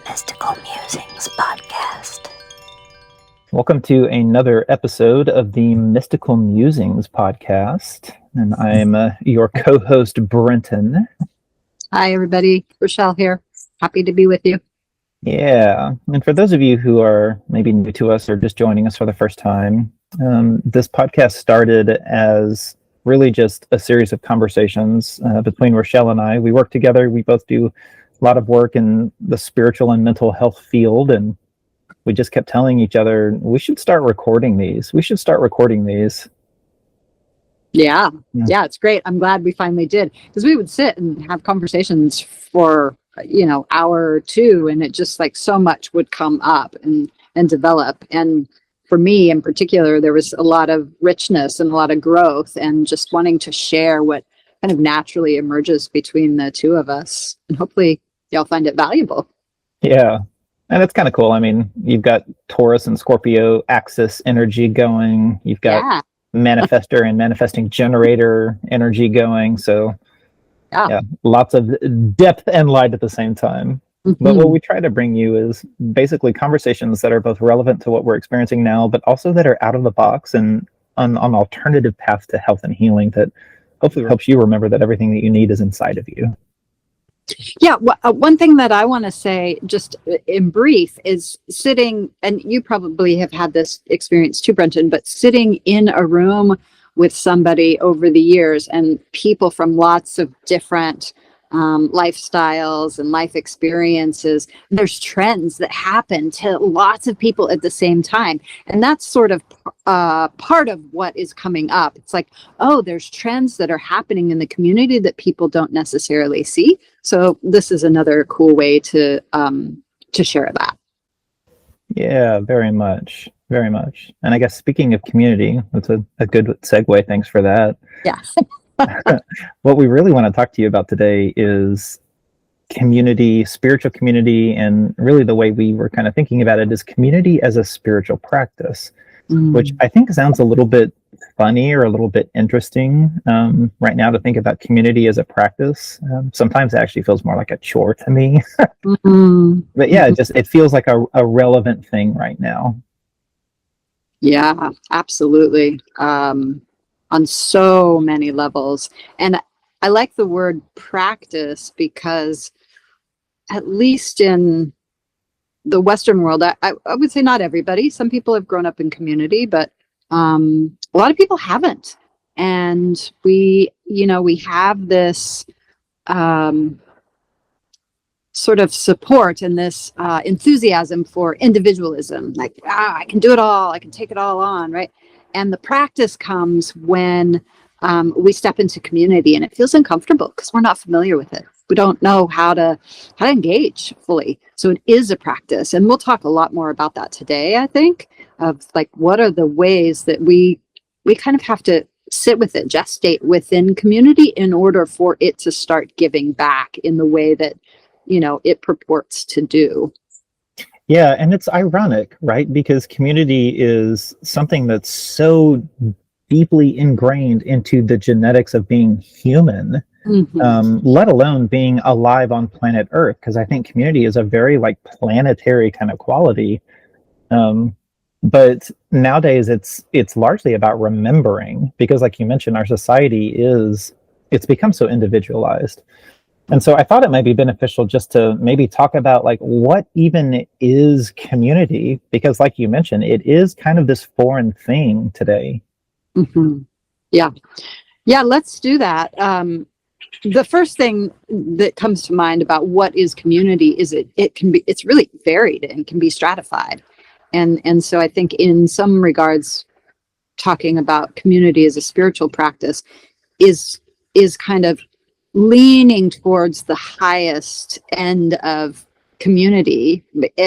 Mystical Musings Podcast. Welcome to another episode of the Mystical Musings Podcast. And I'm your co-host, Brenton. Hi, everybody. Rachelle here. Happy to be with you. Yeah. And for those of you who are maybe new to us or just joining us for the first time, this podcast started as really just a series of conversations between Rachelle and I. We work together. We both do a lot of work in the spiritual and mental health field, and we just kept telling each other, we should start recording these. Yeah, it's great. I'm glad we finally did, because we would sit and have conversations for, hour or two, and it just like so much would come up and develop. And for me in particular, there was a lot of richness and a lot of growth and just wanting to share what kind of naturally emerges between the two of us. And hopefully y'all find it valuable. Yeah. And it's kind of cool. I mean, you've got Taurus and Scorpio axis energy going. You've got manifestor and manifesting generator energy going. So yeah, lots of depth and light at the same time. Mm-hmm. But what we try to bring you is basically conversations that are both relevant to what we're experiencing now, but also that are out of the box and on alternative paths to health and healing that hopefully helps you remember that everything that you need is inside of you. Yeah, one thing that I want to say just in brief is sitting, and you probably have had this experience too, Brenton, but sitting in a room with somebody over the years and people from lots of different lifestyles and life experiences, there's trends that happen to lots of people at the same time. And that's sort of part of what is coming up. It's like, oh, there's trends that are happening in the community that people don't necessarily see. So this is another cool way to share that. Yeah, very much. Very much. And I guess speaking of community, that's a good segue. Thanks for that. Yeah. What we really want to talk to you about today is community, spiritual community, and really the way we were kind of thinking about it is community as a spiritual practice, which I think sounds a little bit funny or a little bit interesting right now to think about community as a practice. Sometimes it actually feels more like a chore to me. But yeah, it feels like a relevant thing right now. Yeah, absolutely. On so many levels. And I like the word practice because at least in the Western world, I would say not everybody. Some people have grown up in community, but a lot of people haven't. And we have this sort of support and this enthusiasm for individualism. Like, I can do it all. I can take it all on, right? And the practice comes when we step into community, and it feels uncomfortable because we're not familiar with it. We don't know how to engage fully. So it is a practice. And we'll talk a lot more about that today, I think, of like, what are the ways that we kind of have to sit with it, gestate within community in order for it to start giving back in the way that, it purports to do. Yeah, and it's ironic, right? Because community is something that's so deeply ingrained into the genetics of being human, let alone being alive on planet Earth. Because I think community is a very planetary kind of quality. But nowadays it's largely about remembering, because like you mentioned, our society it's become so individualized. And so I thought it might be beneficial just to maybe talk about what even is community, because like you mentioned, it is kind of this foreign thing today. Mm-hmm. Yeah, let's do that. The first thing that comes to mind about what is community is it's really varied and can be stratified. And so I think in some regards, talking about community as a spiritual practice is kind of leaning towards the highest end of community,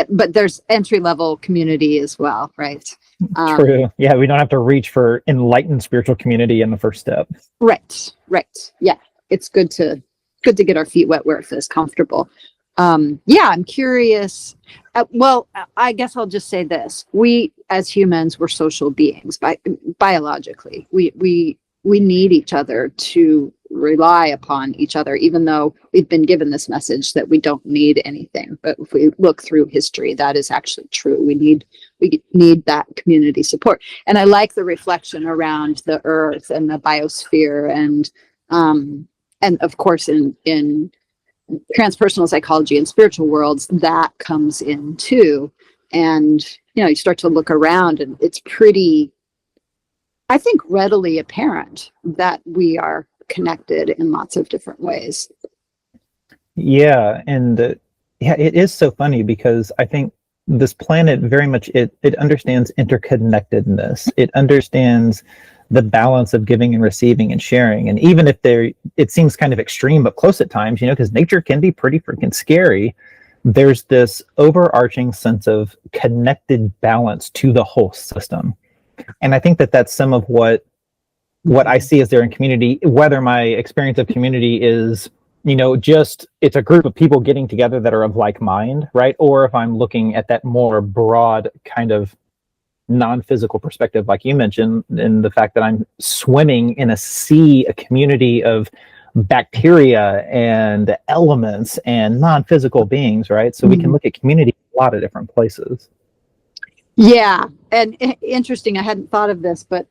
but there's entry-level community as well, right? True. Yeah, we don't have to reach for enlightened spiritual community in the first step. Right. Yeah, it's good to get our feet wet where it feels comfortable. I'm curious. I guess I'll just say this: we, as humans, we're social beings. Biologically, we we need each other to rely upon each other, even though we've been given this message that we don't need anything. But if we look through history, that is actually true. We need that community support. And I like the reflection around the earth and the biosphere, and of course in transpersonal psychology and spiritual worlds, that comes in too. And you start to look around, and it's pretty, I think, readily apparent that we are connected in lots of different ways. Yeah, and it is so funny because I think this planet very much it understands interconnectedness. It understands the balance of giving and receiving and sharing. And even if it seems kind of extreme but close at times, because nature can be pretty freaking scary, there's this overarching sense of connected balance to the whole system. And I think that that's some of what I see as there in community, whether my experience of community is, just it's a group of people getting together that are of like mind, right? Or if I'm looking at that more broad kind of non-physical perspective, like you mentioned, in the fact that I'm swimming in a community of bacteria and elements and non-physical beings, right? So we can look at community in a lot of different places. Yeah, and interesting, I hadn't thought of this, but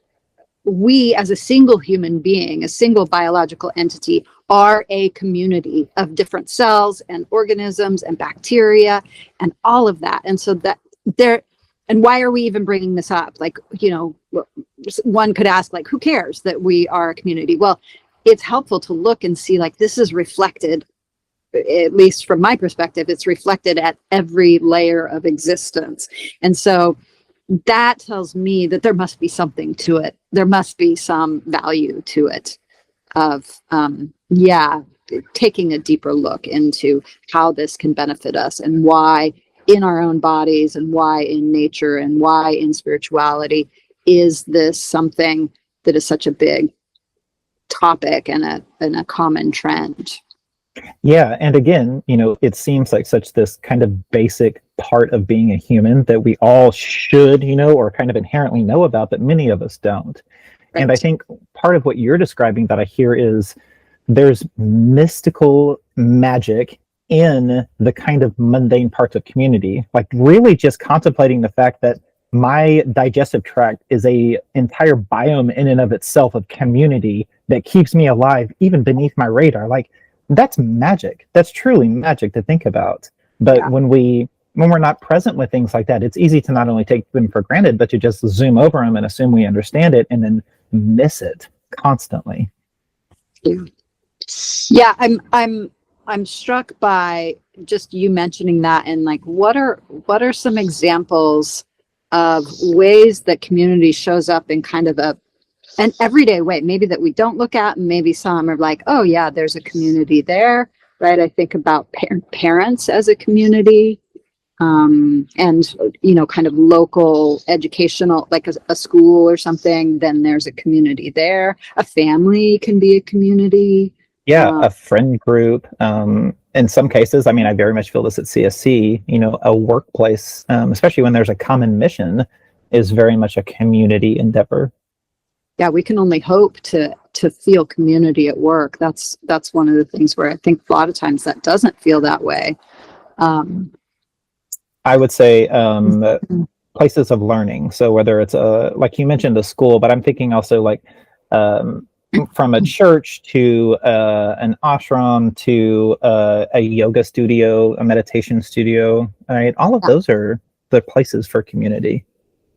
we as a single human being, a single biological entity, are a community of different cells and organisms and bacteria and all of that. And so that and why are we even bringing this up? Like, one could ask, like, who cares that we are a community? Well, it's helpful to look and see, like, this is reflected, at least from my perspective, it's reflected at every layer of existence. And so that tells me that there must be something to it. There must be some value to it of, taking a deeper look into how this can benefit us and why in our own bodies and why in nature and why in spirituality is this something that is such a big topic and a common trend. Yeah, and again, it seems like such this kind of basic part of being a human that we all should, or kind of inherently know about, but many of us don't. Right. And I think part of what you're describing that I hear is there's mystical magic in the kind of mundane parts of community, like really just contemplating the fact that my digestive tract is a entire biome in and of itself of community that keeps me alive even beneath my radar. Like, that's magic. That's truly magic to think about. But when we're not present with things like that, it's easy to not only take them for granted, but to just zoom over them and assume we understand it and then miss it constantly. Yeah, I'm struck by just you mentioning that, and like, what are some examples of ways that community shows up in kind of an everyday way, maybe that we don't look at, and maybe some are like, oh yeah, there's a community there, right? I think about parents as a community, and kind of local educational, like a school or something, then there's a community there. A family can be a community. Yeah, a friend group. In some cases, I mean, I very much feel this at CSC, a workplace, especially when there's a common mission, is very much a community endeavor. Yeah, we can only hope to feel community at work. That's one of the things where I think a lot of times that doesn't feel that way. I would say places of learning. So whether it's like you mentioned, a school, but I'm thinking also like from a church to an ashram to a yoga studio, a meditation studio, right? All of those are the places for community.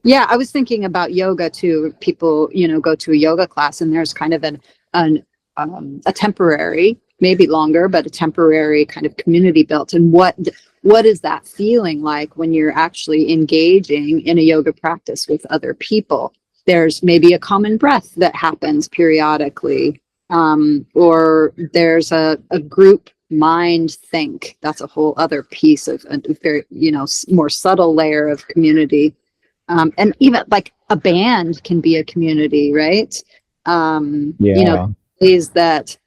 Yeah, I was thinking about yoga too. People, go to a yoga class, and there's kind of a temporary, maybe longer, but a temporary kind of community built. And what is that feeling like when you're actually engaging in a yoga practice with other people? There's maybe a common breath that happens periodically, or there's a group mind think. That's a whole other piece of a very, more subtle layer of community. And even like a band can be a community, right? Ways that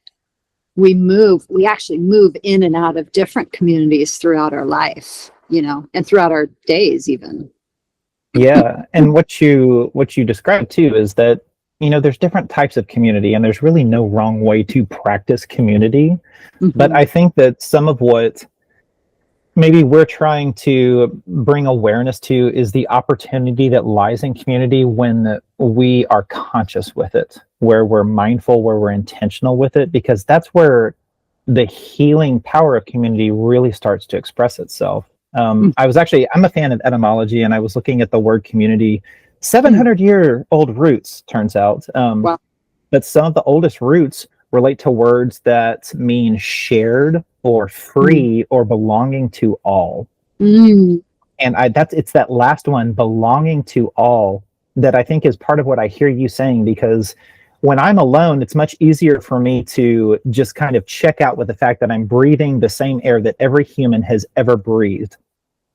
we actually move in and out of different communities throughout our life, and throughout our days even. Yeah, and what you described too is that there's different types of community, and there's really no wrong way to practice community. But I think that some of what maybe we're trying to bring awareness to is the opportunity that lies in community when we are conscious with it, where we're mindful, where we're intentional with it, because that's where the healing power of community really starts to express itself. I'm a fan of etymology, and I was looking at the word community. 700-year-old roots, turns out. Wow. But some of the oldest roots relate to words that mean shared or free or belonging to all. And it's that last one, belonging to all, that I think is part of what I hear you saying, because when I'm alone, it's much easier for me to just kind of check out with the fact that I'm breathing the same air that every human has ever breathed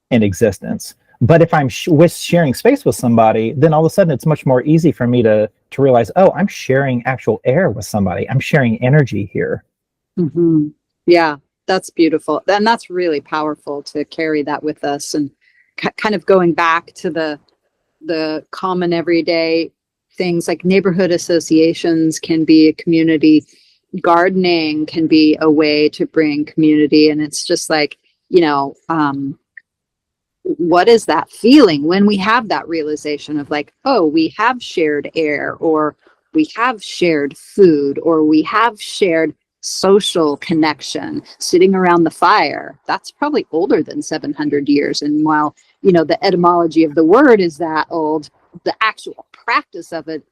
in existence. But if I'm sharing space with somebody, then all of a sudden it's much more easy for me to realize, oh, I'm sharing actual air with somebody. I'm sharing energy here. Yeah, that's beautiful. And that's really powerful to carry that with us, and kind of going back to the common everyday things like neighborhood associations can be a community. Gardening can be a way to bring community. And it's just like, what is that feeling when we have that realization of like, oh, we have shared air, or we have shared food, or we have shared social connection sitting around the fire? That's probably older than 700 years. And while, the etymology of the word is that old, the actual practice of it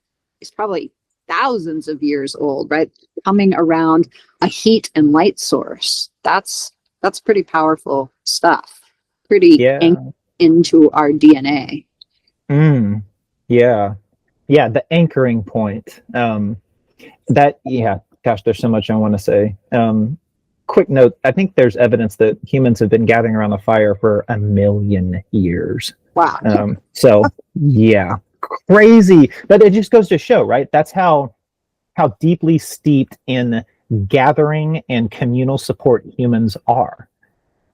is probably thousands of years old, right? Coming around a heat and light source. That's pretty powerful stuff. Pretty into our DNA. Yeah, the anchoring point. Gosh, there's so much I want to say. Quick note, I think there's evidence that humans have been gathering around the fire for 1 million years. Wow. So yeah, crazy. But it just goes to show, right? That's how deeply steeped in gathering and communal support humans are.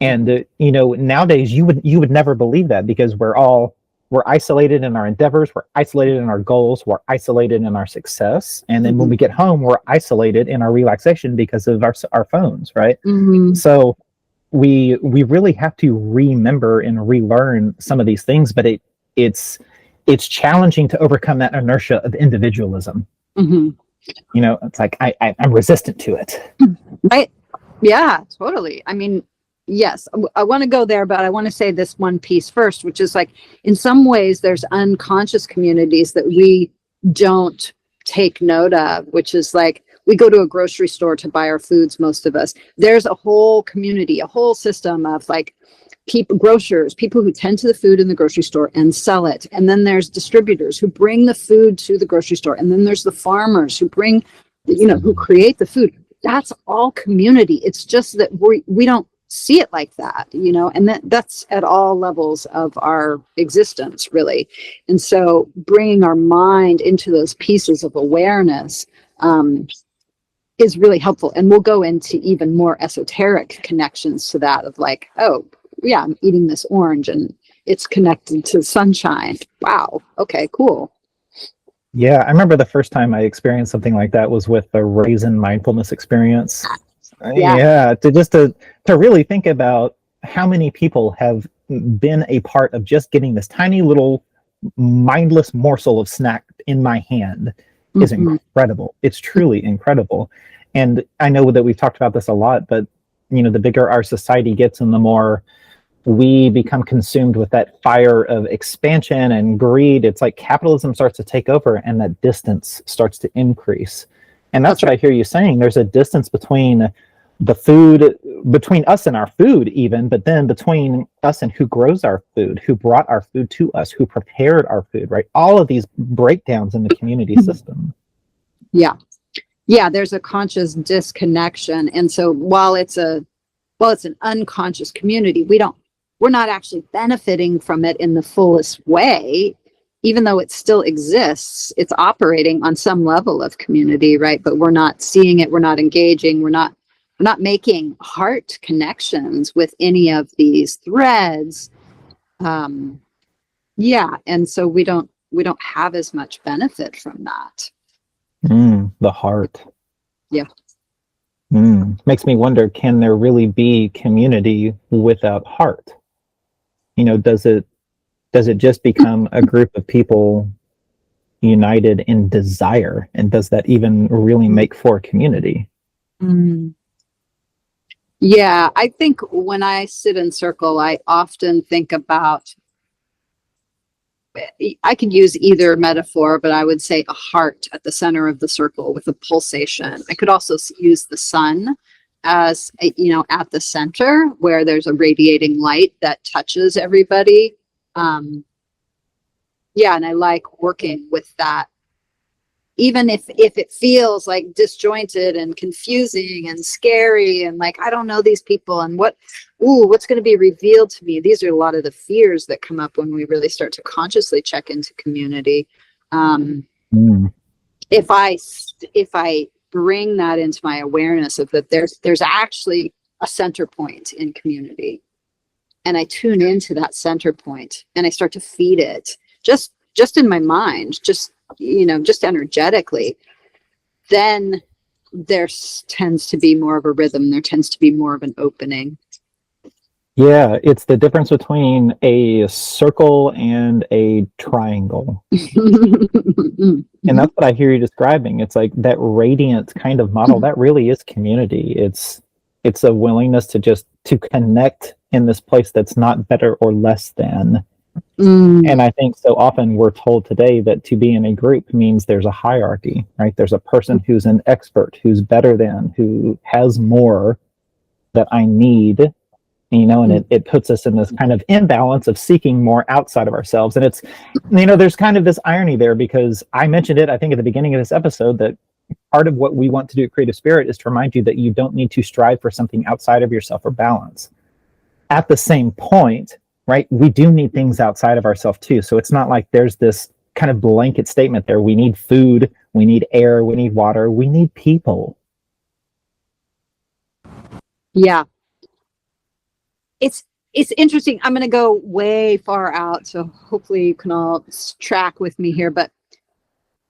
And nowadays you would never believe that, because we're isolated in our endeavors, we're isolated in our goals, we're isolated in our success, and then when we get home, we're isolated in our relaxation because of our phones, right? So we really have to remember and relearn some of these things, but it's challenging to overcome that inertia of individualism. It's like I'm resistant to it. Right? Yeah, totally. I mean, yes, I want to go there, but I want to say this one piece first, which is like, in some ways, there's unconscious communities that we don't take note of, which is like, we go to a grocery store to buy our foods, most of us. There's a whole community, a whole system of like grocers, people who tend to the food in the grocery store and sell it. And then there's distributors who bring the food to the grocery store. And then there's the farmers who bring, who create the food. That's all community. It's just that we don't see it like that, and that's at all levels of our existence, really. And so bringing our mind into those pieces of awareness is really helpful. And we'll go into even more esoteric connections to that, of like, oh yeah, I'm eating this orange and it's connected to sunshine. Wow. Okay, cool. Yeah, I remember the first time I experienced something like that was with the raisin mindfulness experience. To really think about how many people have been a part of just getting this tiny little mindless morsel of snack in my hand is incredible. It's truly incredible. And I know that we've talked about this a lot, but the bigger our society gets and the more we become consumed with that fire of expansion and greed, it's like capitalism starts to take over and that distance starts to increase. And that's what I hear you saying. There's a distance between the food, between us and our food even, but then between us and who grows our food, who brought our food to us, who prepared our food, right? All of these breakdowns in the community system. Yeah, there's a conscious disconnection. And so while it's an unconscious community, we're not actually benefiting from it in the fullest way. Even though it still exists, it's operating on some level of community, right? But we're not seeing it, we're not engaging, we're not making heart connections with any of these threads. And so we don't have as much benefit from that. The heart. Yeah. Makes me wonder, can there really be community without heart? Does it just become a group of people united in desire? And does that even really make for community? Yeah, I think when I sit in circle, I often think about, I could use either metaphor, but I would say a heart at the center of the circle with a pulsation. I could also use the sun as, at the center where there's a radiating light that touches everybody. Yeah, and I like working with that. Even if it feels like disjointed and confusing and scary and like, I don't know these people and what's going to be revealed to me. These are a lot of the fears that come up when we really start to consciously check into community. If I bring that into my awareness of that there's actually a center point in community, and I tune into that center point and I start to feed it just in my mind, just energetically, then there tends to be more of a rhythm. There tends to be more of an opening. Yeah, it's the difference between a circle and a triangle. And that's what I hear you describing. It's like that radiant kind of model. That really is community. It's a willingness to connect in this place that's not better or less than. And I think so often we're told today that to be in a group means there's a hierarchy, right? There's a person who's an expert, who's better than, who has more that I need, and it puts us in this kind of imbalance of seeking more outside of ourselves. And it's, there's kind of this irony there, because I mentioned it, I think, at the beginning of this episode, that part of what we want to do at Creative Spirit is to remind you that you don't need to strive for something outside of yourself or balance. At the same point, right, we do need things outside of ourselves too. So it's not like there's this kind of blanket statement there. We need food, we need air, we need water, we need people. Yeah. It's interesting. I'm going to go way far out, so hopefully you can all track with me here, but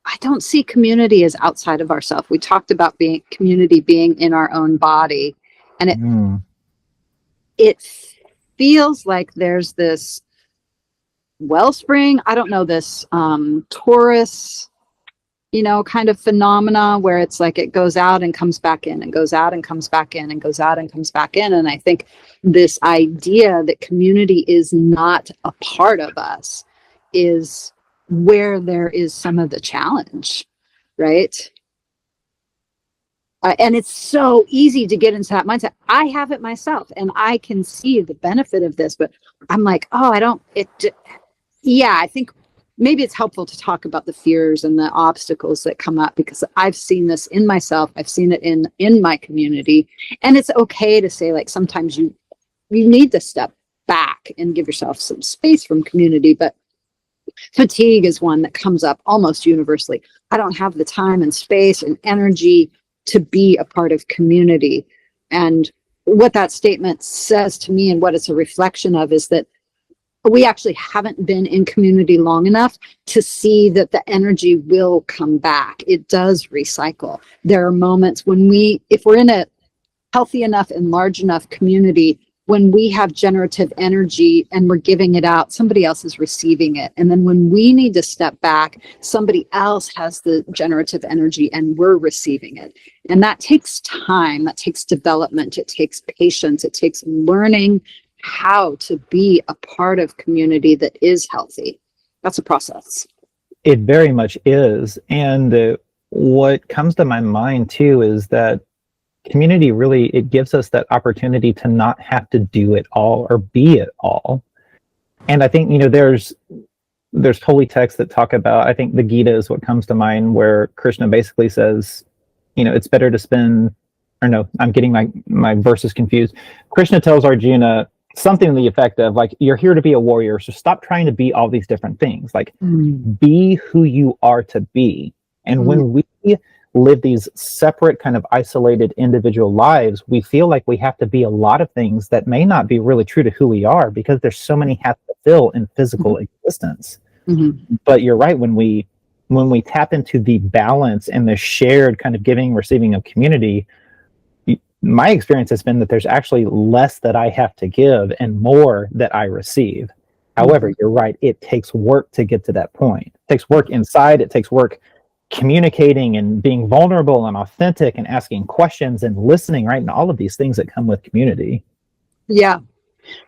I don't see community as outside of ourselves. We talked about community being in our own body, and it feels like there's this wellspring, I don't know, this torus, kind of phenomena where it's like it goes out and comes back in and goes out and comes back in and goes out and comes back in. And I think this idea that community is not a part of us is where there is some of the challenge, right? And it's so easy to get into that mindset. I have it myself, and I can see the benefit of this, but I'm like, I think maybe it's helpful to talk about the fears and the obstacles that come up, because I've seen this in myself. I've seen it in my community, and it's okay to say, like, sometimes you need to step back and give yourself some space from community. But fatigue is one that comes up almost universally. I don't have the time and space and energy to be a part of community. And what that statement says to me, and what it's a reflection of, is that we actually haven't been in community long enough to see that the energy will come back. It does recycle. There are moments when if we're in a healthy enough and large enough community, when we have generative energy and we're giving it out, somebody else is receiving it. And then when we need to step back, somebody else has the generative energy and we're receiving it. And that takes time, that takes development, it takes patience, it takes learning how to be a part of community that is healthy. That's a process. It very much is. And what comes to my mind too is that community really, it gives us that opportunity to not have to do it all or be it all. And I think, there's holy texts that talk about, I think the Gita is what comes to mind, where Krishna basically says, it's better to spend, or no, I'm getting my verses confused. Krishna tells Arjuna something to the effect of, like, you're here to be a warrior, so stop trying to be all these different things. Like, be who you are to be. And when we live these separate, kind of isolated individual lives, we feel like we have to be a lot of things that may not be really true to who we are, because there's so many hats to fill in physical existence. But you're right, when we when we tap into the balance and the shared kind of giving, receiving of community, my experience has been that there's actually less that I have to give and more that I receive. However, you're right. It takes work to get to that point. It takes work inside. It takes work communicating and being vulnerable and authentic and asking questions and listening, right? And all of these things that come with community. Yeah.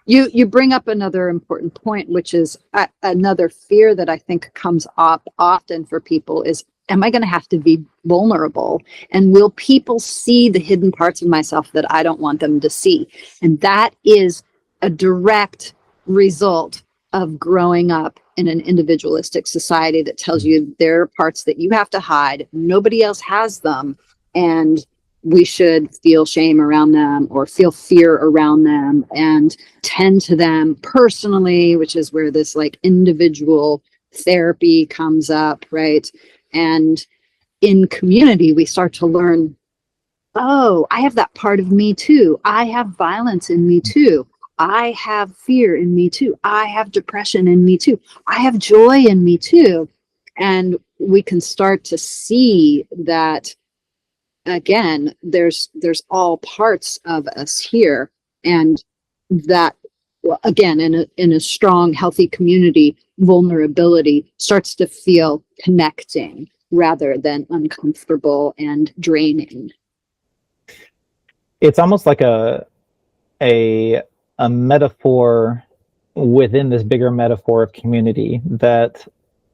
You bring up another important point, which is another fear that I think comes up often for people is, am I going to have to be vulnerable? And will people see the hidden parts of myself that I don't want them to see? And that is a direct result of growing up in an individualistic society that tells you there are parts that you have to hide. Nobody else has them. And we should feel shame around them or feel fear around them and tend to them personally, which is where this like individual therapy comes up, right? And in community, we start to learn, oh, I have that part of me too. I have violence in me too. I have fear in me too. I have depression in me too. I have joy in me too. And we can start to see that, again, there's all parts of us here. And that, again, in a strong, healthy community, vulnerability starts to feel connecting rather than uncomfortable and draining. It's almost like a metaphor within this bigger metaphor of community, that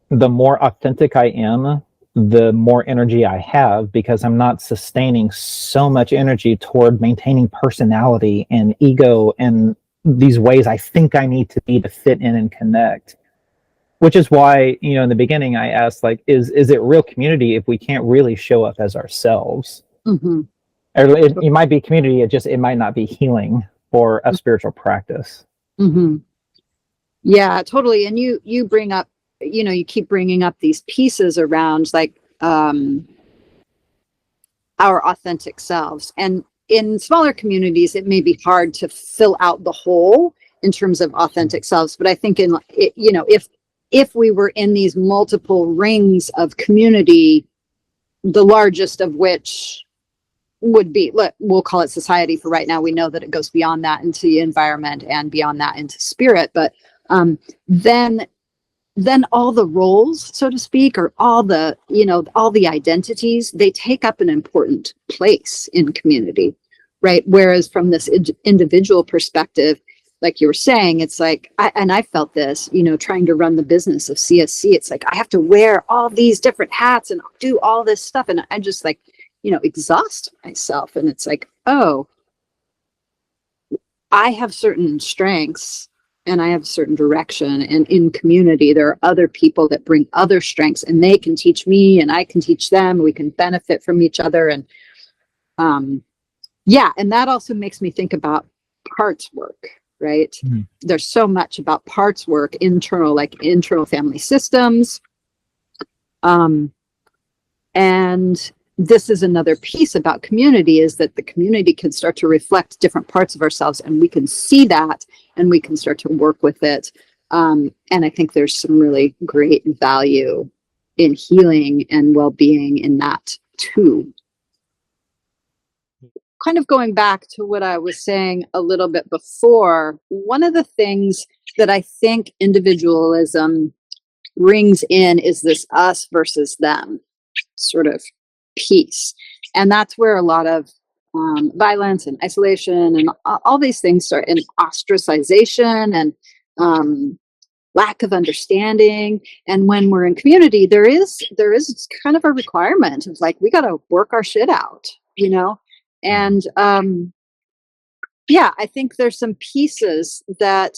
the more authentic I am, the more energy I have, because I'm not sustaining so much energy toward maintaining personality and ego and these ways I think I need to be to fit in and connect. Which is why, in the beginning I asked, like, is it real community if we can't really show up as ourselves? Mm-hmm. Or it might be community, it might not be healing or a spiritual practice. Mm-hmm. Yeah, totally. And you bring up, you keep bringing up these pieces around like our authentic selves. And in smaller communities, it may be hard to fill out the whole in terms of authentic selves. But I think if we were in these multiple rings of community, the largest of which would be, we'll call it society for right now. We know that it goes beyond that into the environment and beyond that into spirit. But then all the roles, so to speak, or all the identities, they take up an important place in community, right? Whereas from this individual perspective, like you were saying, it's like, I felt this, trying to run the business of CSC. It's like, I have to wear all these different hats and do all this stuff. And I just like, exhaust myself. And it's like, oh, I have certain strengths and I have certain direction. And in community, there are other people that bring other strengths, and they can teach me and I can teach them. We can benefit from each other. And and that also makes me think about parts work, right? Mm-hmm. There's so much about parts work, internal family systems. And this is another piece about community, is that the community can start to reflect different parts of ourselves, and we can see that and we can start to work with it. And I think there's some really great value in healing and well-being in that too. Kind of going back to what I was saying a little bit before, one of the things that I think individualism brings in is this us versus them sort of piece. And that's where a lot of violence and isolation and all these things start, in ostracization and lack of understanding. And when we're in community, there is kind of a requirement of like, we got to work our shit out, And I think there's some pieces that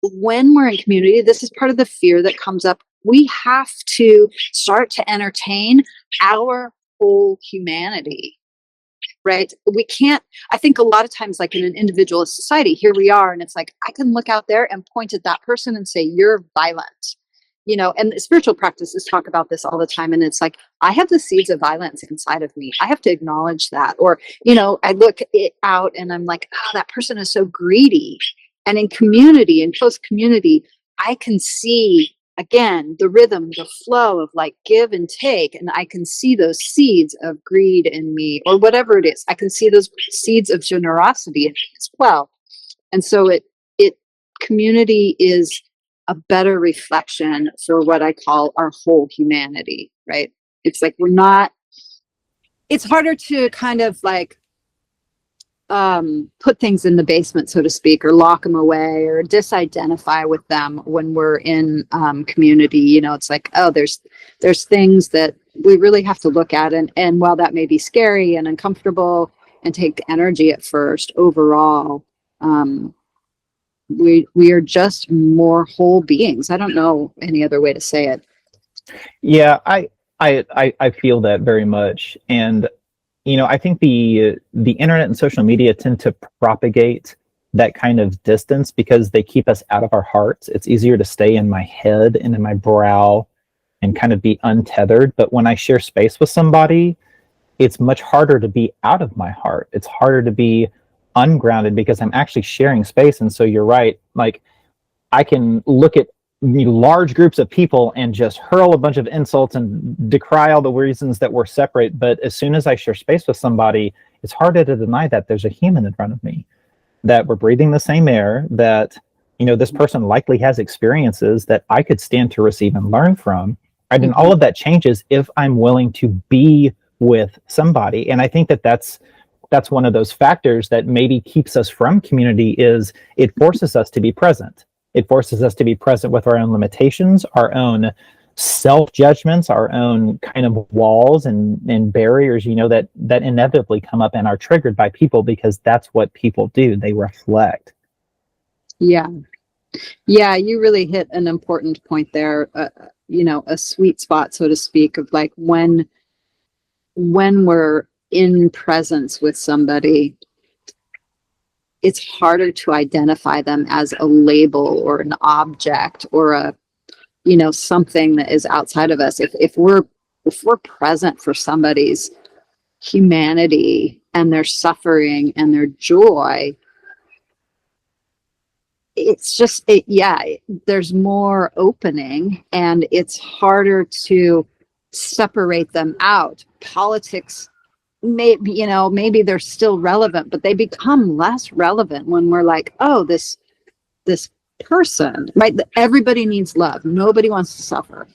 when we're in community, this is part of the fear that comes up. We have to start to entertain our whole humanity, right? We can't, I think a lot of times, like in an individualist society, here we are, and it's like, I can look out there and point at that person and say, you're violent, and the spiritual practices talk about this all the time. And it's like, I have the seeds of violence inside of me. I have to acknowledge that. Or, I look it out and I'm like, oh, that person is so greedy. And in community, in close community, I can see again, the rhythm, the flow of like give and take. And I can see those seeds of greed in me, or whatever it is. I can see those seeds of generosity in me as well. And so community is a better reflection for what I call our whole humanity, right? It's like it's harder to kind of like put things in the basement, so to speak, or lock them away or disidentify with them when we're in community. You know, it's like, oh, there's things that we really have to look at. And while that may be scary and uncomfortable and take energy at first, overall, we are just more whole beings. I don't know any other way to say it. Yeah, I feel that very much. And you know, I think the internet and social media tend to propagate that kind of distance because they keep us out of our hearts. It's easier to stay in my head and in my brow and kind of be untethered. But when I share space with somebody, it's much harder to be out of my heart. It's harder to be ungrounded because I'm actually sharing space. And so you're right. Like, I can look at large groups of people and just hurl a bunch of insults and decry all the reasons that we're separate. But as soon as I share space with somebody, it's harder to deny that there's a human in front of me, that we're breathing the same air, that, you know, this person likely has experiences that I could stand to receive and learn from. Right? And all of that changes if I'm willing to be with somebody. And I think that that's one of those factors that maybe keeps us from community, is it forces us to be present. It forces us to be present with our own limitations, our own self-judgments, our own kind of walls and barriers, you know, that inevitably come up and are triggered by people, because that's what people do. They reflect. Yeah. Yeah, you really hit an important point there, you know, a sweet spot, so to speak, of like when we're in presence with somebody, it's harder to identify them as a label or an object or a, you know, something that is outside of us. If we're present for somebody's humanity and their suffering and their joy, it's just, there's more opening and it's harder to separate them out. Politics, maybe they're still relevant, but they become less relevant when we're like, oh, this person, right? Everybody needs love. Nobody wants to suffer.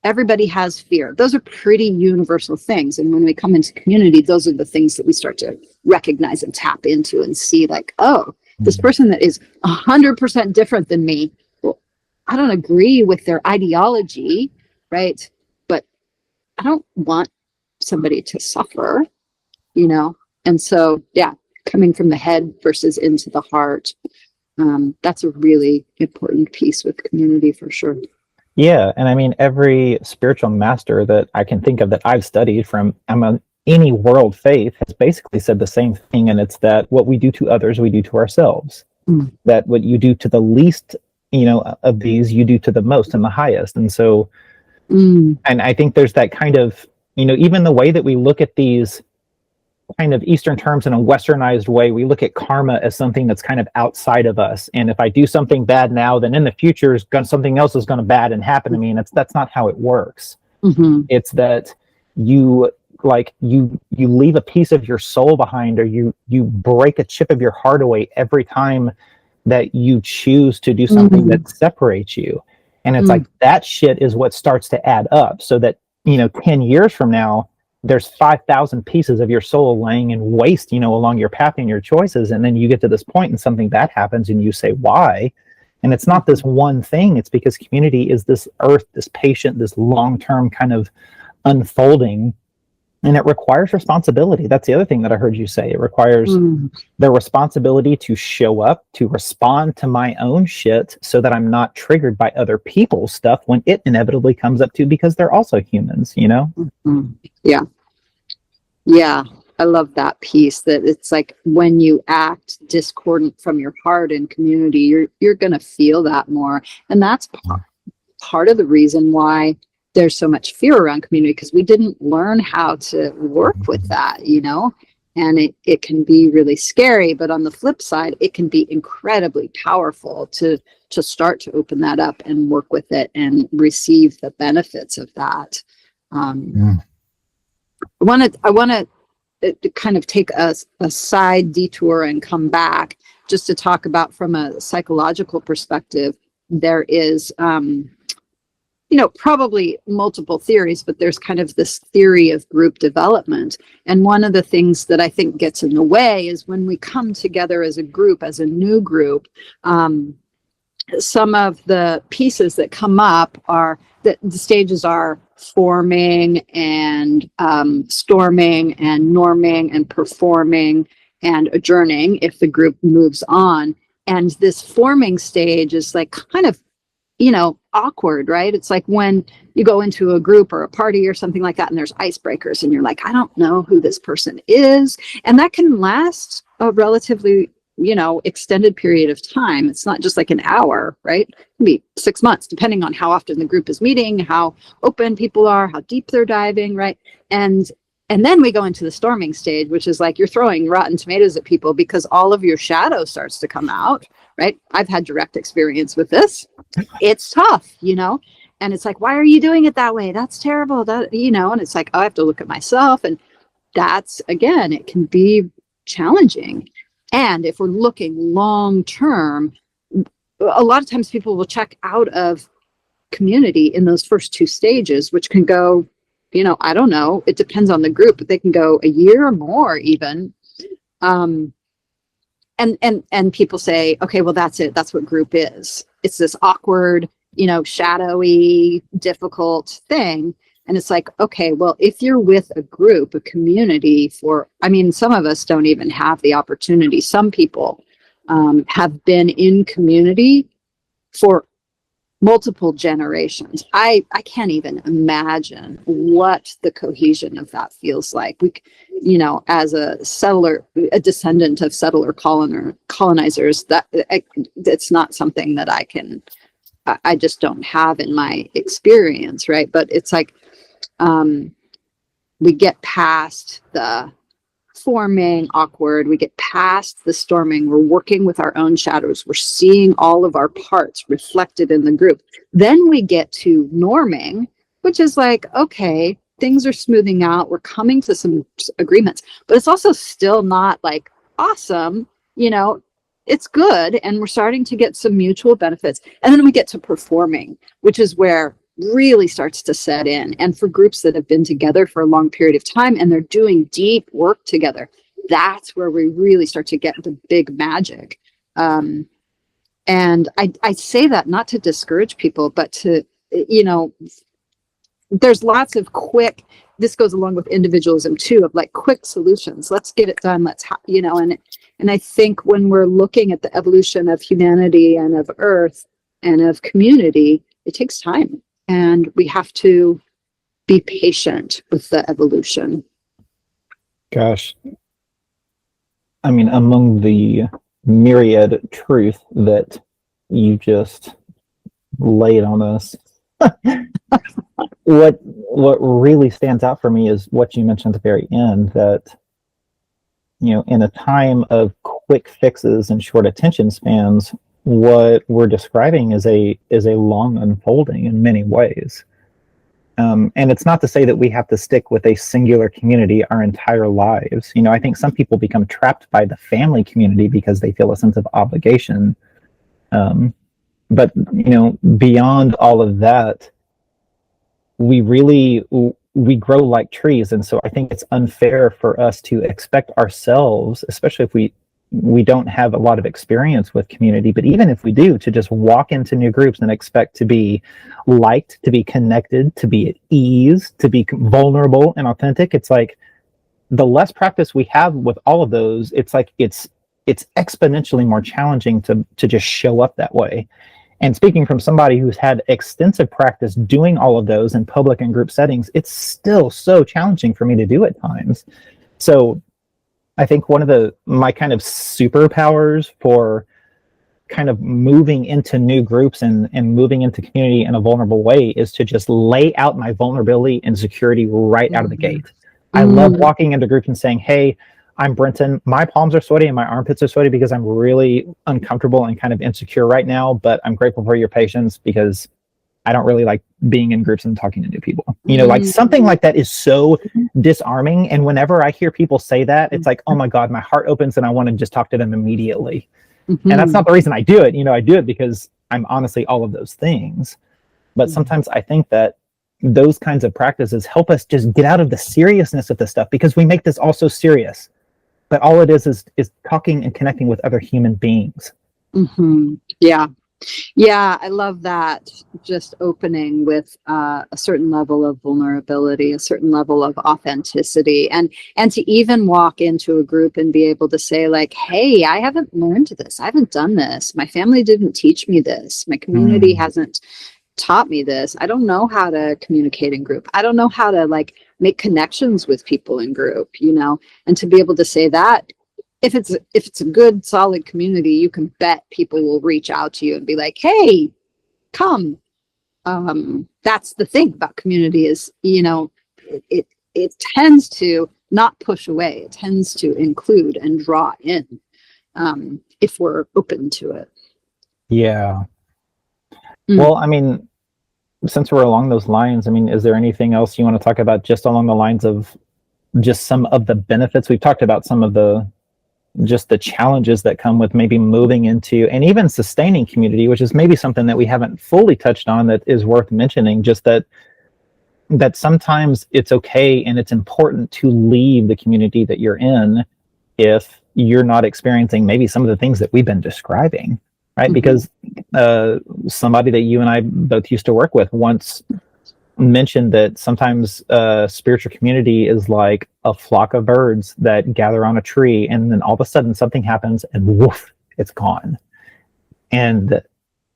Everybody has fear. Those are pretty universal things. And when we come into community, those are the things that we start to recognize and tap into and see, like, oh, this person that is 100% different than me. Well, I don't agree with their ideology, right? But I don't want somebody to suffer, you know? And so, yeah, coming from the head versus into the heart, that's a really important piece with community for sure. Yeah, and I mean, every spiritual master that I can think of that I've studied from any world faith has basically said the same thing, and it's that what we do to others, we do to ourselves. That what you do to the least, you know, of these, you do to the most and the highest. And so, and I think there's that kind of, you know, even the way that we look at these kind of Eastern terms in a westernized way, we look at karma as something that's kind of outside of us. And if I do something bad now, then in the future something else is going to bad and happen to me. And that's not how it works. It's that you leave a piece of your soul behind, or you break a chip of your heart away every time that you choose to do something that separates you. And it's like that shit is what starts to add up, so that, you know, 10 years from now, there's 5,000 pieces of your soul laying in waste, you know, along your path and your choices. And then you get to this point and something bad happens and you say, why? And it's not this one thing. It's because community is this earth, this patient, this long-term kind of unfolding. And it requires responsibility. That's the other thing that I heard you say. It requires the responsibility to show up, to respond to my own shit, so that I'm not triggered by other people's stuff when it inevitably comes up too, because they're also humans, you know? Yeah. Yeah. I love that piece, that it's like when you act discordant from your heart in community, you're going to feel that more. And that's part of the reason why there's so much fear around community, because we didn't learn how to work with that, you know? And it can be really scary, but on the flip side, it can be incredibly powerful to start to open that up and work with it and receive the benefits of that. I want to kind of take a side detour and come back just to talk about, from a psychological perspective, there is probably multiple theories, but there's kind of this theory of group development. And one of the things that I think gets in the way is when we come together as a group, as a new group, some of the pieces that come up are that the stages are forming and storming and norming and performing and adjourning if the group moves on. And this forming stage is like kind of, awkward, right? It's like when you go into a group or a party or something like that, and there's icebreakers, and you're like, I don't know who this person is. And that can last a relatively, extended period of time. It's not just like an hour, right? It can be 6 months, depending on how often the group is meeting, how open people are, how deep they're diving, right? And then we go into the storming stage, which is like you're throwing rotten tomatoes at people because all of your shadow starts to come out, right? I've had direct experience with this. It's tough, and it's like, why are you doing it that way? That's terrible. And it's like, oh, I have to look at myself. And that's, again, it can be challenging. And if we're looking long term, a lot of times people will check out of community in those first two stages, which can go, I don't know, it depends on the group, but they can go a year or more even. And people say, okay, well, that's it. That's what group is. It's this awkward, shadowy, difficult thing. And it's like, okay, well, if you're with a group, a community some of us don't even have the opportunity. Some people have been in community for multiple generations. I can't even imagine what the cohesion of that feels like. We, as a descendant of settler colonizers, it's not something that I just don't have in my experience, right? But it's like, we get past the forming awkward, we get past the storming, we're working with our own shadows, we're seeing all of our parts reflected in the group. Then we get to norming, which is like, okay, things are smoothing out, we're coming to some agreements, but it's also still not like awesome, it's good, and we're starting to get some mutual benefits. And then we get to performing, which is where really starts to set in. And for groups that have been together for a long period of time and they're doing deep work together, that's where we really start to get the big magic. And I say that not to discourage people, but to, there's lots of quick, this goes along with individualism too, of like quick solutions. Let's get it done. And I think when we're looking at the evolution of humanity and of Earth and of community, it takes time. And we have to be patient with the evolution. Gosh. I mean, among the myriad truth that you just laid on us, what really stands out for me is what you mentioned at the very end, that, in a time of quick fixes and short attention spans, what we're describing is a long unfolding in many ways. And it's not to say that we have to stick with a singular community our entire lives. I think some people become trapped by the family community because they feel a sense of obligation. But beyond all of that, we grow like trees. And so I think it's unfair for us to expect ourselves, especially if we don't have a lot of experience with community, but even if we do, to just walk into new groups and expect to be liked, to be connected, to be at ease, to be vulnerable and authentic. It's like the less practice we have with all of those, it's like it's exponentially more challenging to just show up that way. And speaking from somebody who's had extensive practice doing all of those in public and group settings, it's still so challenging for me to do at times. So I think one of my kind of superpowers for kind of moving into new groups and moving into community in a vulnerable way is to just lay out my vulnerability and security right out of the gate. I love walking into groups and saying, hey, I'm Brenton. My palms are sweaty and my armpits are sweaty because I'm really uncomfortable and kind of insecure right now, but I'm grateful for your patience because I don't really like being in groups and talking to new people. Like something like that is so disarming. And whenever I hear people say that, it's like, oh my God, my heart opens and I want to just talk to them immediately. And that's not the reason I do it. I do it because I'm honestly all of those things. But sometimes I think that those kinds of practices help us just get out of the seriousness of this stuff, because we make this all so serious. But all it is talking and connecting with other human beings. Yeah, I love that. Just opening with a certain level of vulnerability, a certain level of authenticity, and to even walk into a group and be able to say like, hey, I haven't learned this. I haven't done this. My family didn't teach me this. My community hasn't taught me this. I don't know how to communicate in group. I don't know how to like make connections with people in group, and to be able to say that, if it's a good, solid community, you can bet people will reach out to you and be like, hey, come. That's the thing about community is, it tends to not push away. It tends to include and draw in, if we're open to it. Yeah. Well, I mean, since we're along those lines, is there anything else you want to talk about just along the lines of just some of the benefits? We've talked about some of the challenges that come with maybe moving into and even sustaining community, which is maybe something that we haven't fully touched on that is worth mentioning. Just that sometimes it's okay and it's important to leave the community that you're in if you're not experiencing maybe some of the things that we've been describing, right? Because somebody that you and I both used to work with once mentioned that sometimes spiritual community is like a flock of birds that gather on a tree, and then all of a sudden something happens and woof, it's gone. And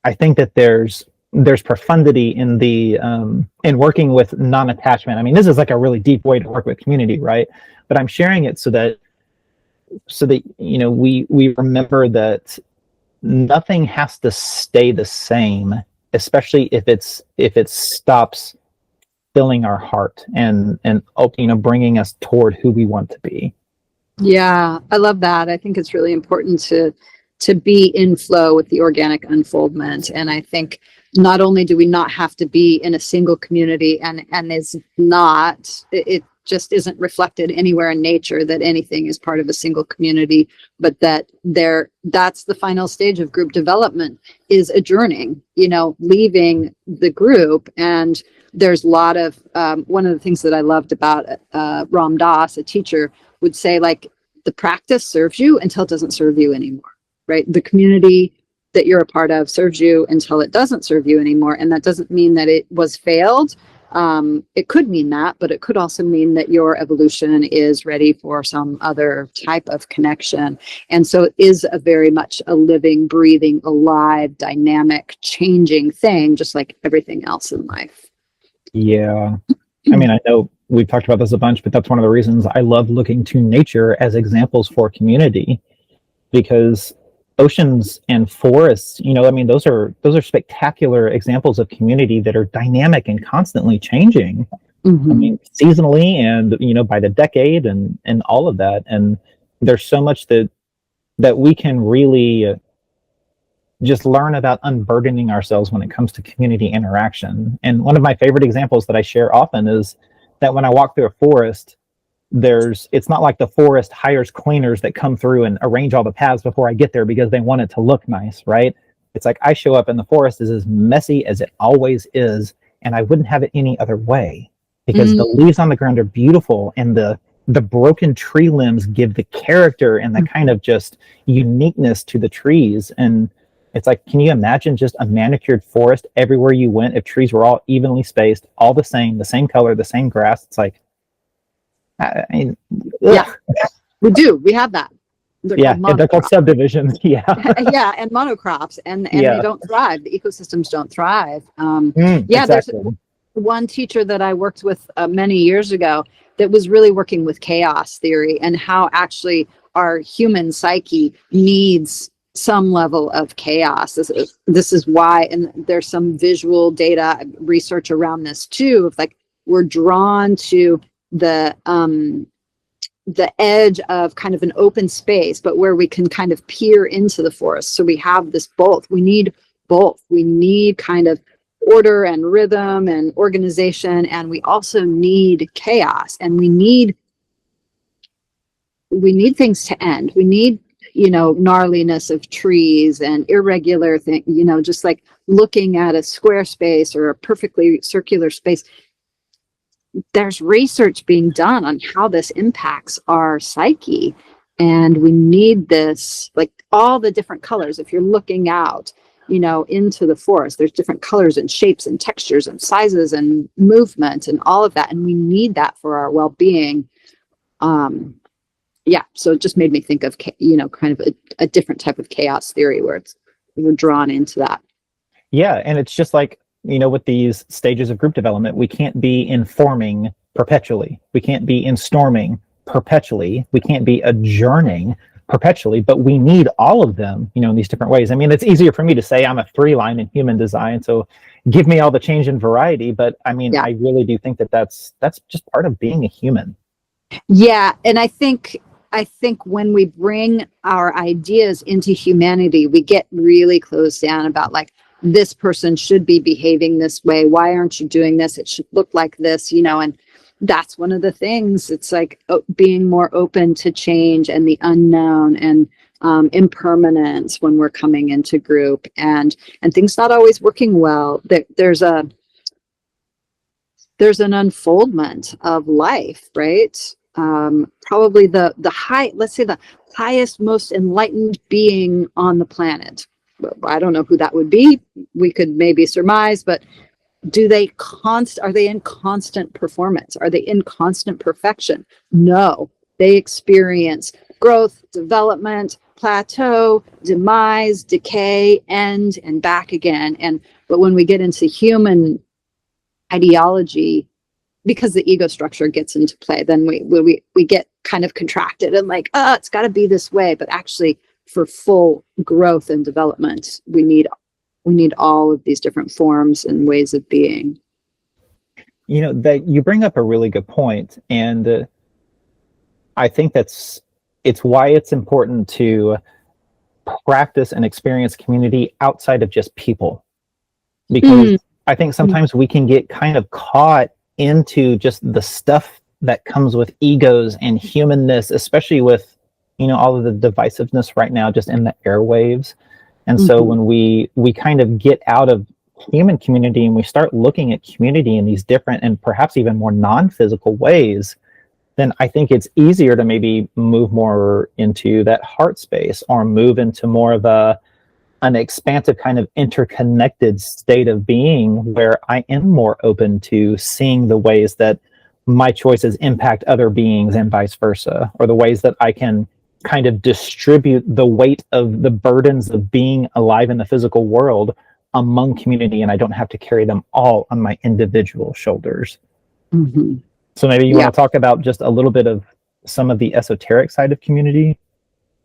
I think that there's profundity in the in working with non-attachment. This is like a really deep way to work with community, right? But I'm sharing it so that we remember that nothing has to stay the same, especially if it stops filling our heart and bringing us toward who we want to be. Yeah, I love that. I think it's really important to be in flow with the organic unfoldment. And I think not only do we not have to be in a single community and it just isn't reflected anywhere in nature that anything is part of a single community, but that's the final stage of group development, is adjourning, leaving the group. And there's a lot of, one of the things that I loved about Ram Dass, a teacher, would say, like, the practice serves you until it doesn't serve you anymore, right? The community that you're a part of serves you until it doesn't serve you anymore. And that doesn't mean that it was failed. It could mean that, but it could also mean that your evolution is ready for some other type of connection. And so it is a very much a living, breathing, alive, dynamic, changing thing, just like everything else in life. Yeah. I know we've talked about this a bunch, but that's one of the reasons I love looking to nature as examples for community, because oceans and forests, those are spectacular examples of community that are dynamic and constantly changing. Seasonally and, by the decade and all of that. And there's so much that we can really just learn about unburdening ourselves when it comes to community interaction. And one of my favorite examples that I share often is that when I walk through a forest, it's not like the forest hires cleaners that come through and arrange all the paths before I get there because they want it to look nice, right? It's like I show up and the forest is as messy as it always is, and I wouldn't have it any other way, because the leaves on the ground are beautiful, and the broken tree limbs give the character and the kind of just uniqueness to the trees. And it's like, can you imagine just a manicured forest everywhere you went if trees were all evenly spaced, all the same color, the same grass? It's like, yeah, we do. We have that. They're called subdivisions. Yeah. Yeah, and monocrops, and they don't thrive. The ecosystems don't thrive. Exactly. There's one teacher that I worked with many years ago that was really working with chaos theory and how actually our human psyche needs some level of chaos. This is why, and there's some visual data research around this too, of like we're drawn to the the edge of kind of an open space, but where we can kind of peer into the forest. So we have this both. We need both. We need kind of order and rhythm and organization, and we also need chaos, and we need things to end. We need, gnarliness of trees and irregular thing, just like looking at a square space or a perfectly circular space. There's research being done on how this impacts our psyche, and we need this, like all the different colors. If you're looking out, into the forest, there's different colors and shapes and textures and sizes and movement and all of that, and we need that for our well-being. So it just made me think of kind of a different type of chaos theory where we're drawn into that. Yeah, and it's just like, with these stages of group development, we can't be informing perpetually. We can't be instorming perpetually. We can't be adjourning perpetually, but we need all of them, in these different ways. I mean, it's easier for me to say I'm a 3-line in human design, so give me all the change and variety. But I mean, I really do think that that's just part of being a human. Yeah, and I think when we bring our ideas into humanity, we get really closed down about like, this person should be behaving this way. Why aren't you doing this? It should look like this, and that's one of the things. It's like being more open to change and the unknown and impermanence when we're coming into group and things not always working well. There's an unfoldment of life, right? Probably the highest, most enlightened being on the planet. I don't know who that would be. We could maybe surmise, but are they in constant performance? Are they in constant perfection? No, they experience growth, development, plateau, demise, decay, end, and back again. But when we get into human ideology, because the ego structure gets into play, then we get kind of contracted and like, it's got to be this way. But actually, for full growth and development, we need all of these different forms and ways of being. That you bring up a really good point, and I think it's why it's important to practice and experience community outside of just people, because I think sometimes we can get kind of caught into just the stuff that comes with egos and humanness, especially with all of the divisiveness right now just in the airwaves. And so when we kind of get out of human community and we start looking at community in these different and perhaps even more non-physical ways, then I think it's easier to maybe move more into that heart space or move into more of an expansive kind of interconnected state of being where I am more open to seeing the ways that my choices impact other beings and vice versa, or the ways that I can kind of distribute the weight of the burdens of being alive in the physical world among community, and I don't have to carry them all on my individual shoulders. So maybe you want to talk about just a little bit of some of the esoteric side of community?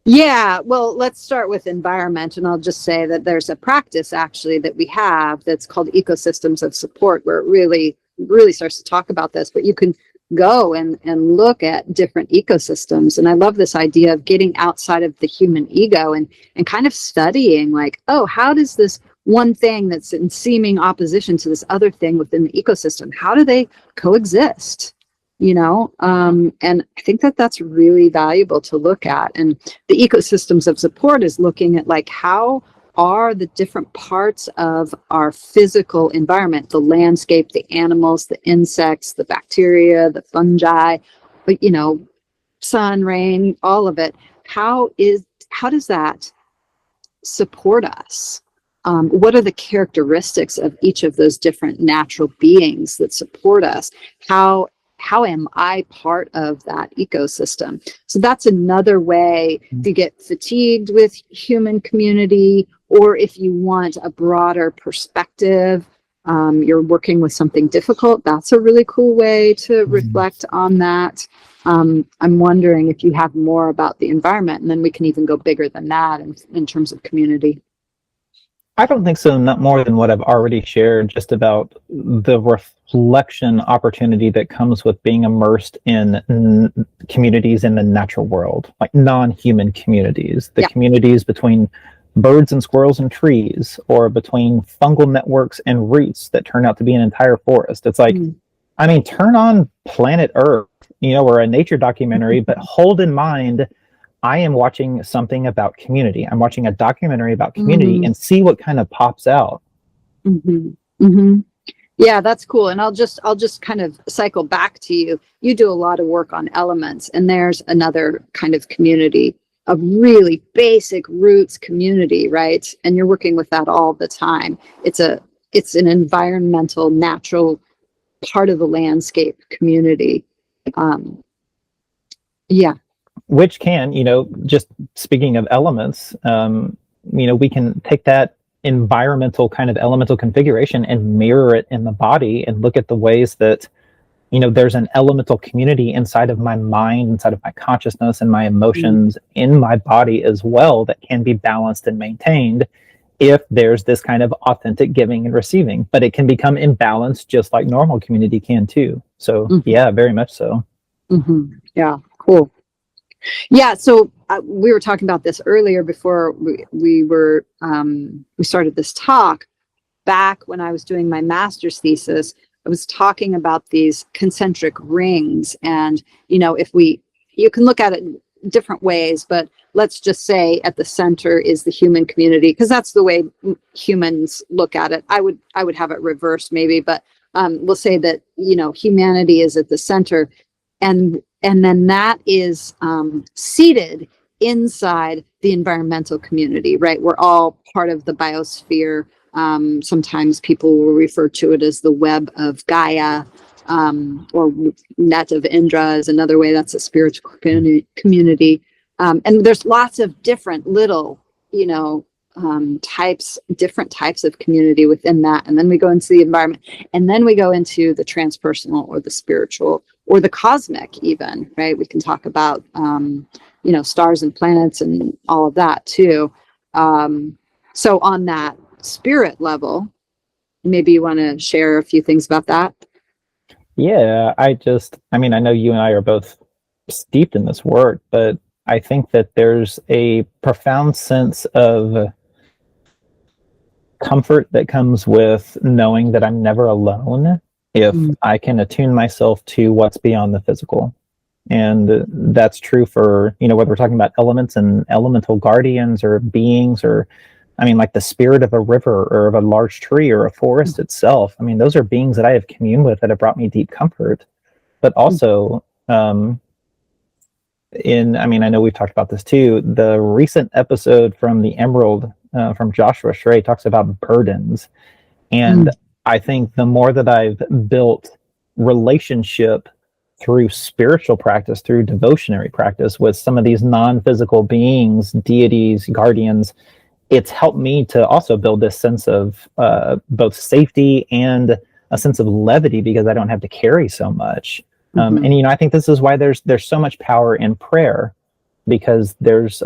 Yeah, well, let's start with environment, and I'll just say that there's a practice actually that we have that's called ecosystems of support, where it really starts to talk about this, but you can go and look at different ecosystems. And I love this idea of getting outside of the human ego and kind of studying like, how does this one thing that's in seeming opposition to this other thing within the ecosystem, how do they coexist? And I think that's really valuable to look at. And the ecosystems of support is looking at like, how are the different parts of our physical environment, the landscape, the animals, the insects, the bacteria, the fungi, sun, rain, all of it. How does that support us? What are the characteristics of each of those different natural beings that support us? How am I part of that ecosystem? So that's another way to get fatigued with human community, or if you want a broader perspective, you're working with something difficult, that's a really cool way to reflect on that. I'm wondering if you have more about the environment, and then we can even go bigger than that in terms of community. I don't think so, not more than what I've already shared, just about the reflection opportunity that comes with being immersed in communities in the natural world, like non-human communities, the communities between birds and squirrels and trees, or between fungal networks and roots that turn out to be an entire forest. It's like, I mean, turn on Planet Earth, or a nature documentary, but hold in mind, I am watching something about community. I'm watching a documentary about community and see what kind of pops out. Yeah, that's cool. And I'll just kind of cycle back to you. You do a lot of work on elements, and there's another kind of community, a really basic roots community, right? And you're working with that all the time. It's an environmental, natural part of the landscape community. Which can, just speaking of elements, we can take that environmental kind of elemental configuration and mirror it in the body and look at the ways that, there's an elemental community inside of my mind, inside of my consciousness and my emotions in my body as well, that can be balanced and maintained if there's this kind of authentic giving and receiving. But it can become imbalanced just like normal community can too. So yeah, very much so. Yeah, cool. Yeah, so we were talking about this earlier before we started this talk. Back when I was doing my master's thesis, I was talking about these concentric rings, and you can look at it in different ways, but let's just say at the center is the human community, because that's the way humans look at it. I would have it reversed maybe, but we'll say that humanity is at the center, and then that is seated inside the environmental community, right? We're all part of the biosphere. Sometimes people will refer to it as the web of Gaia, or net of Indra is another way. That's a spiritual community. And there's lots of different little, different types of community within that. And then we go into the environment, and then we go into the transpersonal or the spiritual or the cosmic even, right? We can talk about, stars and planets and all of that too. So on that spirit level, maybe you want to share a few things about that? Yeah, I know you and I are both steeped in this work, but I think that there's a profound sense of comfort that comes with knowing that I'm never alone if I can attune myself to what's beyond the physical. And that's true for, whether we're talking about elements and elemental guardians or beings, or like the spirit of a river or of a large tree or a forest itself. Those are beings that I have communed with that have brought me deep comfort. But also, I know we've talked about this too, the recent episode from the Emerald, from Joshua Shray, talks about burdens. And I think the more that I've built relationship through spiritual practice, through devotionary practice with some of these non-physical beings, deities, guardians, it's helped me to also build this sense of both safety and a sense of levity, because I don't have to carry so much. And I think this is why there's so much power in prayer, because there's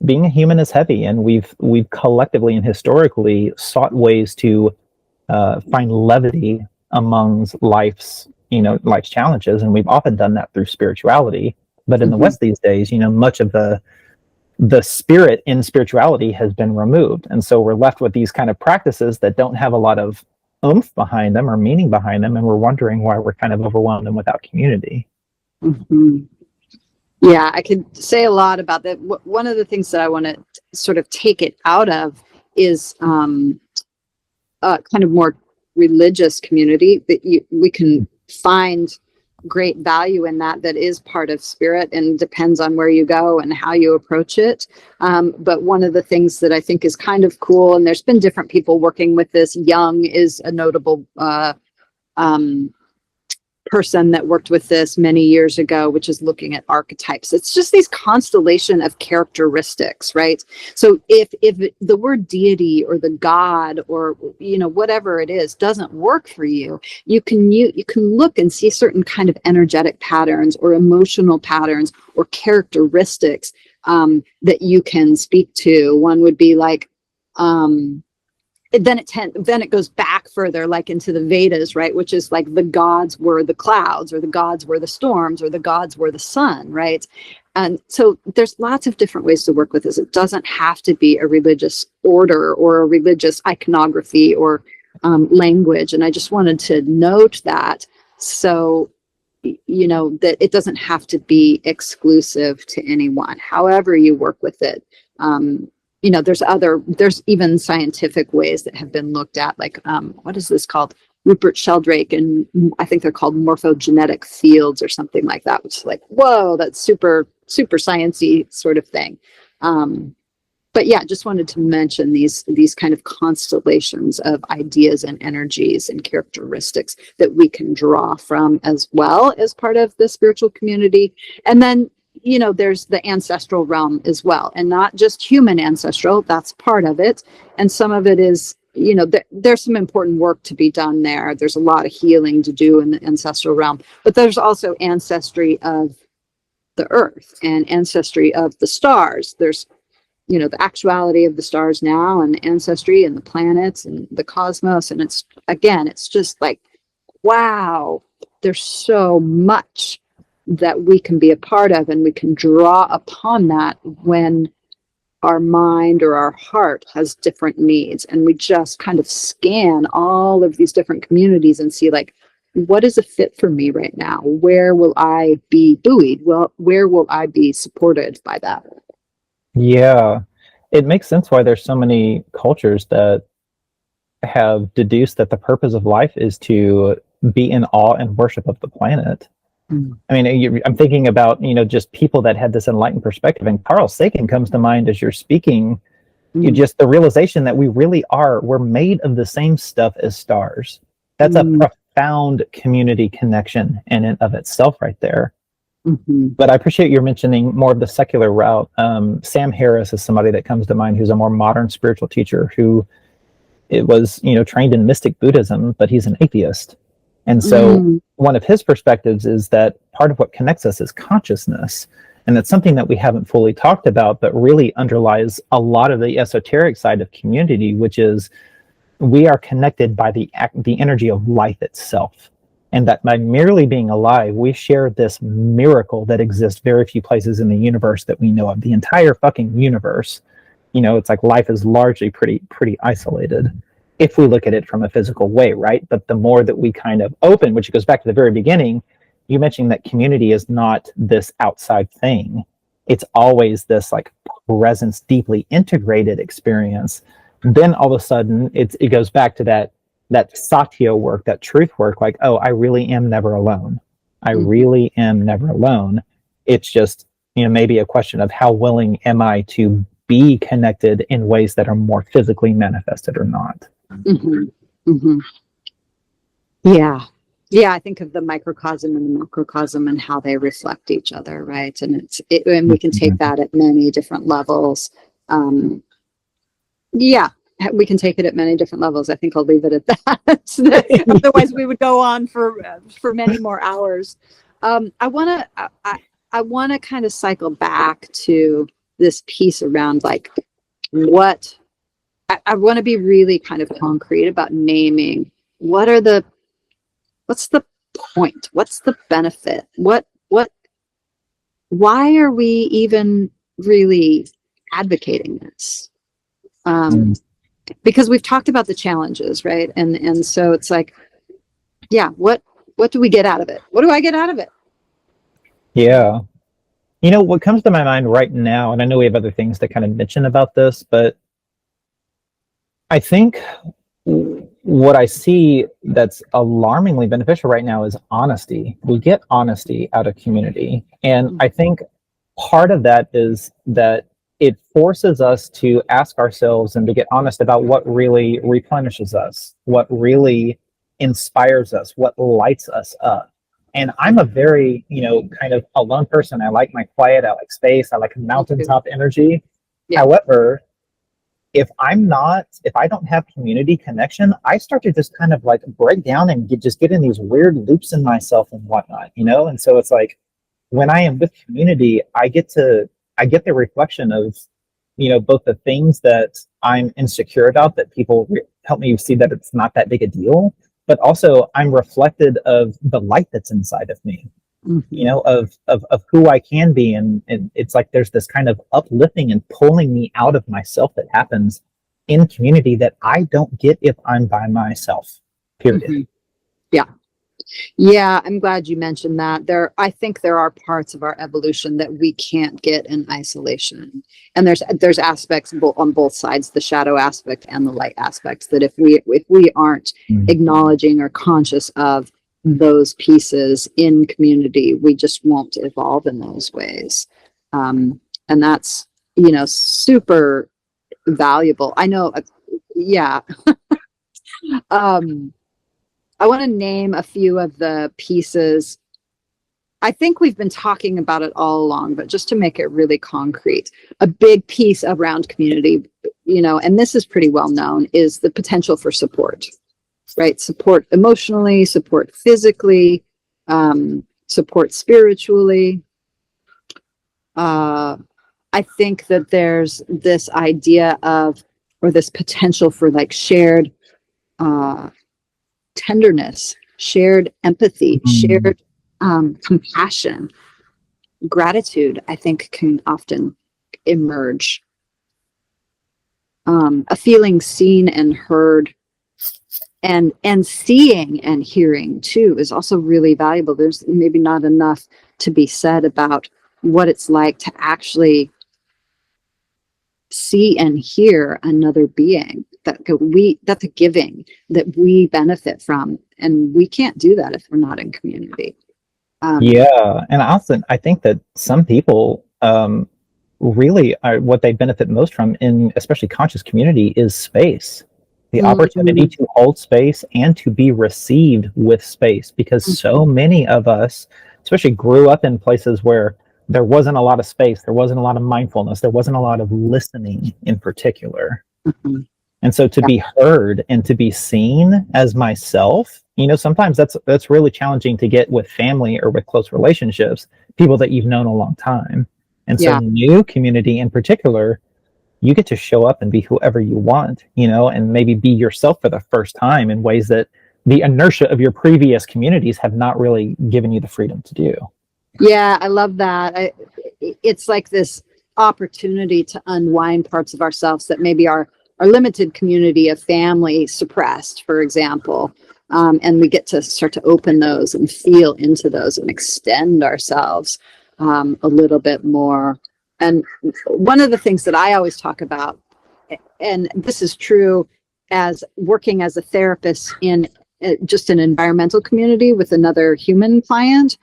being a human is heavy, and we've collectively and historically sought ways to find levity amongst life's challenges, and we've often done that through spirituality. But in the West these days, much of the spirit in spirituality has been removed, and so we're left with these kind of practices that don't have a lot of oomph behind them or meaning behind them, and we're wondering why we're kind of overwhelmed and without community. Yeah, I could say a lot about that. One of the things that I want to sort of take it out of is kind of more religious community, that we can find great value in that is part of spirit, and depends on where you go and how you approach it. But one of the things that I think is kind of cool, and there's been different people working with this, Jung is a notable person that worked with this many years ago, which is looking at archetypes. It's just these constellation of characteristics, right? So if the word deity or the god or whatever it is doesn't work for you, you can look and see certain kind of energetic patterns or emotional patterns or characteristics that you can speak to. One would be like, then it goes back further, like into the Vedas, right? Which is like the gods were the clouds, or the gods were the storms, or the gods were the sun, right? And so there's lots of different ways to work with this. It doesn't have to be a religious order or a religious iconography or language. And I just wanted to note that, so that it doesn't have to be exclusive to anyone. However you work with it, there's even scientific ways that have been looked at, like what is this called? Rupert Sheldrake, and I think they're called morphogenetic fields or something like that, which is like, whoa, that's super sciencey sort of thing. But yeah, just wanted to mention these kind of constellations of ideas and energies and characteristics that we can draw from as well as part of the spiritual community. And then there's the ancestral realm as well, and not just human ancestral. That's part of it. And some of it is, there's some important work to be done there. There's a lot of healing to do in the ancestral realm, but there's also ancestry of the earth and ancestry of the stars. There's, the actuality of the stars now, and the ancestry and the planets and the cosmos. And it's just like, wow, there's so much that we can be a part of, and we can draw upon that when our mind or our heart has different needs. And we just kind of scan all of these different communities and see, like, what is a fit for me right now? Where will I be buoyed? Well, where will I be supported by that? Yeah, it makes sense why there's so many cultures that have deduced that the purpose of life is to be in awe and worship of the planet. I mean, I'm thinking about, just people that had this enlightened perspective, and Carl Sagan comes to mind as you're speaking. Just the realization that we're made of the same stuff as stars. That's a profound community connection in and of itself right there. But I appreciate you mentioning more of the secular route. Sam Harris is somebody that comes to mind, who's a more modern spiritual teacher who was, trained in mystic Buddhism, but he's an atheist. And so one of his perspectives is that part of what connects us is consciousness. And that's something that we haven't fully talked about, but really underlies a lot of the esoteric side of community, which is we are connected by the energy of life itself. And that by merely being alive, we share this miracle that exists very few places in the universe that we know of. The entire fucking universe, it's like life is largely pretty isolated, if we look at it from a physical way, right? But the more that we kind of open, which goes back to the very beginning, you mentioned that community is not this outside thing. It's always this like presence, deeply integrated experience. Then all of a sudden, it goes back to that satya work, that truth work, like, oh, I really am never alone. I really am never alone. It's just, maybe a question of how willing am I to be connected in ways that are more physically manifested or not. Yeah, I think of the microcosm and the macrocosm and how they reflect each other, right? And and we can take that at many different levels. Yeah, we can take it at many different levels. I think I'll leave it at that. Otherwise, we would go on for many more hours. I want to kind of cycle back to this piece around like what. I want to be really kind of concrete about naming what's the point? What's the benefit? Why are we even really advocating this? Because we've talked about the challenges, right? And so it's like, yeah, what do we get out of it? What do I get out of it? Yeah. What comes to my mind right now, and I know we have other things to kind of mention about this, but I think what I see that's alarmingly beneficial right now is honesty. We get honesty out of community. And I think part of that is that it forces us to ask ourselves and to get honest about what really replenishes us, what really inspires us, what lights us up. And I'm a very, kind of alone person. I like my quiet, I like space, I like mountaintop energy. Yeah. However, if I don't have community connection, I start to just kind of like break down and get in these weird loops in myself and whatnot, And so it's like, when I am with community, I get the reflection of both the things that I'm insecure about that people help me see that it's not that big a deal, but also I'm reflected of the light that's inside of me, of who I can be. And it's like there's this kind of uplifting and pulling me out of myself that happens in community that I don't get if I'm by myself, period. Mm-hmm. Yeah. Yeah, I'm glad you mentioned that. I think there are parts of our evolution that we can't get in isolation. And there's aspects on both sides, the shadow aspect and the light aspects, that if we aren't acknowledging or conscious of those pieces in community, we just won't evolve in those ways. And that's, super valuable. I know, yeah. I want to name a few of the pieces. I think we've been talking about it all along, but just to make it really concrete, a big piece around community, and this is pretty well known, is the potential for support, right? Support emotionally, support physically, support spiritually. I think that there's this idea of, or this potential for like shared, tenderness, shared empathy, shared compassion, gratitude, I think can often emerge. A feeling seen and heard, and seeing and hearing too is also really valuable. There's maybe not enough to be said about what it's like to actually see and hear another being, that's a giving that we benefit from, and we can't do that if we're not in community. And also I think that some people really are, what they benefit most from in especially conscious community is space, the opportunity to hold space and to be received with space, because so many of us especially grew up in places where there wasn't a lot of space, there wasn't a lot of mindfulness, there wasn't a lot of listening in particular. And so to be heard and to be seen as myself, sometimes that's really challenging to get with family or with close relationships, people that you've known a long time. And so new community in particular, you get to show up and be whoever you want, and maybe be yourself for the first time in ways that the inertia of your previous communities have not really given you the freedom to do. Yeah, I love that. It's like this opportunity to unwind parts of ourselves that maybe our limited community of family suppressed, for example. And we get to start to open those and feel into those and extend ourselves a little bit more. And one of the things that I always talk about, and this is true as working as a therapist in just an environmental community with another human client,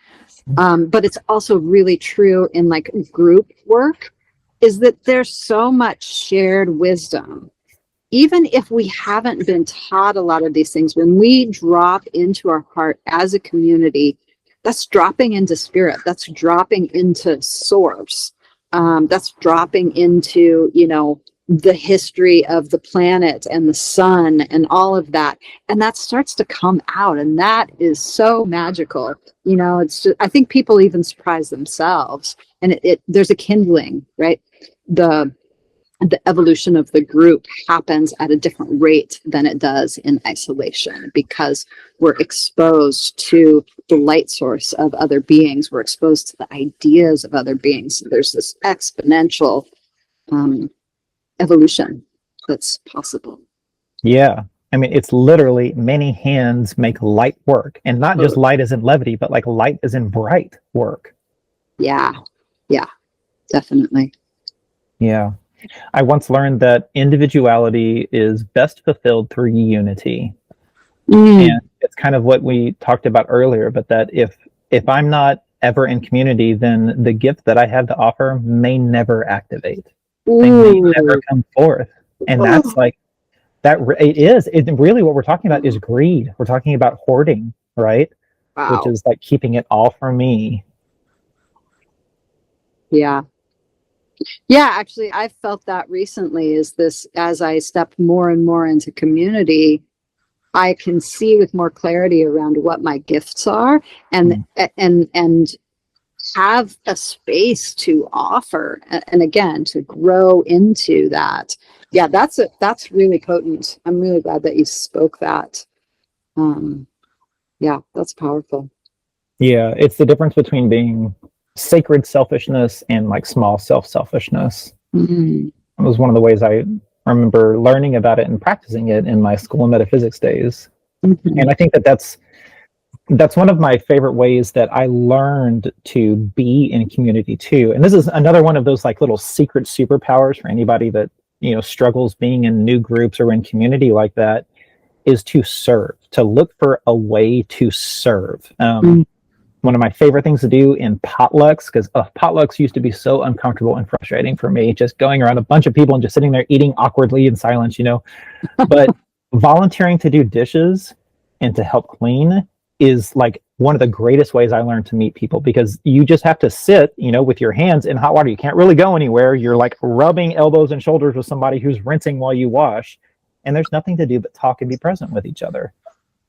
but it's also really true in like group work, is that there's so much shared wisdom. Even if we haven't been taught a lot of these things, when we drop into our heart as a community, that's dropping into spirit, that's dropping into source, that's dropping into, the history of the planet and the sun and all of that. And that starts to come out. And that is so magical. It's just, I think people even surprise themselves, and there's a kindling, right? The evolution of the group happens at a different rate than it does in isolation, because we're exposed to the light source of other beings. We're exposed to the ideas of other beings. There's this exponential evolution that's possible. Yeah. I mean, it's literally many hands make light work, and not just light as in levity, but like light as in bright work. Yeah, definitely. Yeah. I once learned that individuality is best fulfilled through unity. And it's kind of what we talked about earlier, but that if I'm not ever in community, then the gift that I have to offer may never activate. They may never come forth. And that's like, it really what we're talking about is greed. We're talking about hoarding, right? Wow. Which is like keeping it all for me. Yeah, actually, I've felt that recently, is this, as I step more and more into community, I can see with more clarity around what my gifts are, and have a space to offer, and again, to grow into that. Yeah, that's really potent. I'm really glad that you spoke that. Yeah, that's powerful. Yeah, it's the difference between being sacred selfishness and like small selfishness. Mm-hmm. It was one of the ways I remember learning about it and practicing it in my school of metaphysics days. Mm-hmm. And I think that's one of my favorite ways that I learned to be in community too. And this is another one of those like little secret superpowers for anybody that, you know, struggles being in new groups or in community like that, is to serve, to look for a way to serve. One of my favorite things to do in potlucks, because potlucks used to be so uncomfortable and frustrating for me, just going around a bunch of people and just sitting there eating awkwardly in silence, you know, but volunteering to do dishes and to help clean is like one of the greatest ways I learned to meet people, because you just have to sit, you know, with your hands in hot water. You can't really go anywhere. You're like rubbing elbows and shoulders with somebody who's rinsing while you wash, and there's nothing to do but talk and be present with each other.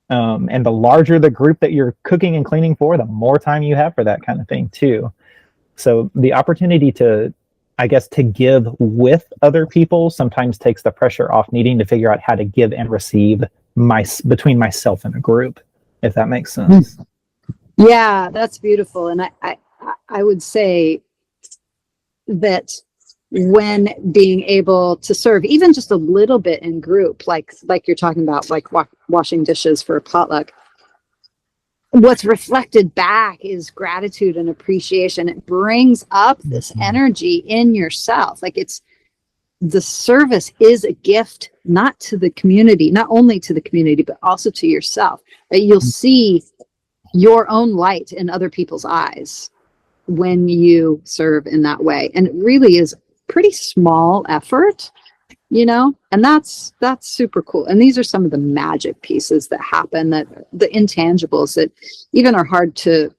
And the larger the group that you're cooking and cleaning for, the more time you have for that kind of thing too. So the opportunity to, I guess, to give with other people sometimes takes the pressure off needing to figure out how to give and receive between myself and a group, if that makes sense. Yeah, that's beautiful. And I would say that when being able to serve even just a little bit in group, like you're talking about, like washing dishes for a potluck, what's reflected back is gratitude and appreciation. It brings up this energy in yourself. Like the service is a gift, not to the community, not only to the community, but also to yourself. That you'll see your own light in other people's eyes when you serve in that way. And it really is pretty small effort, you know, and that's super cool. And these are some of the magic pieces that happen, that the intangibles that even are hard to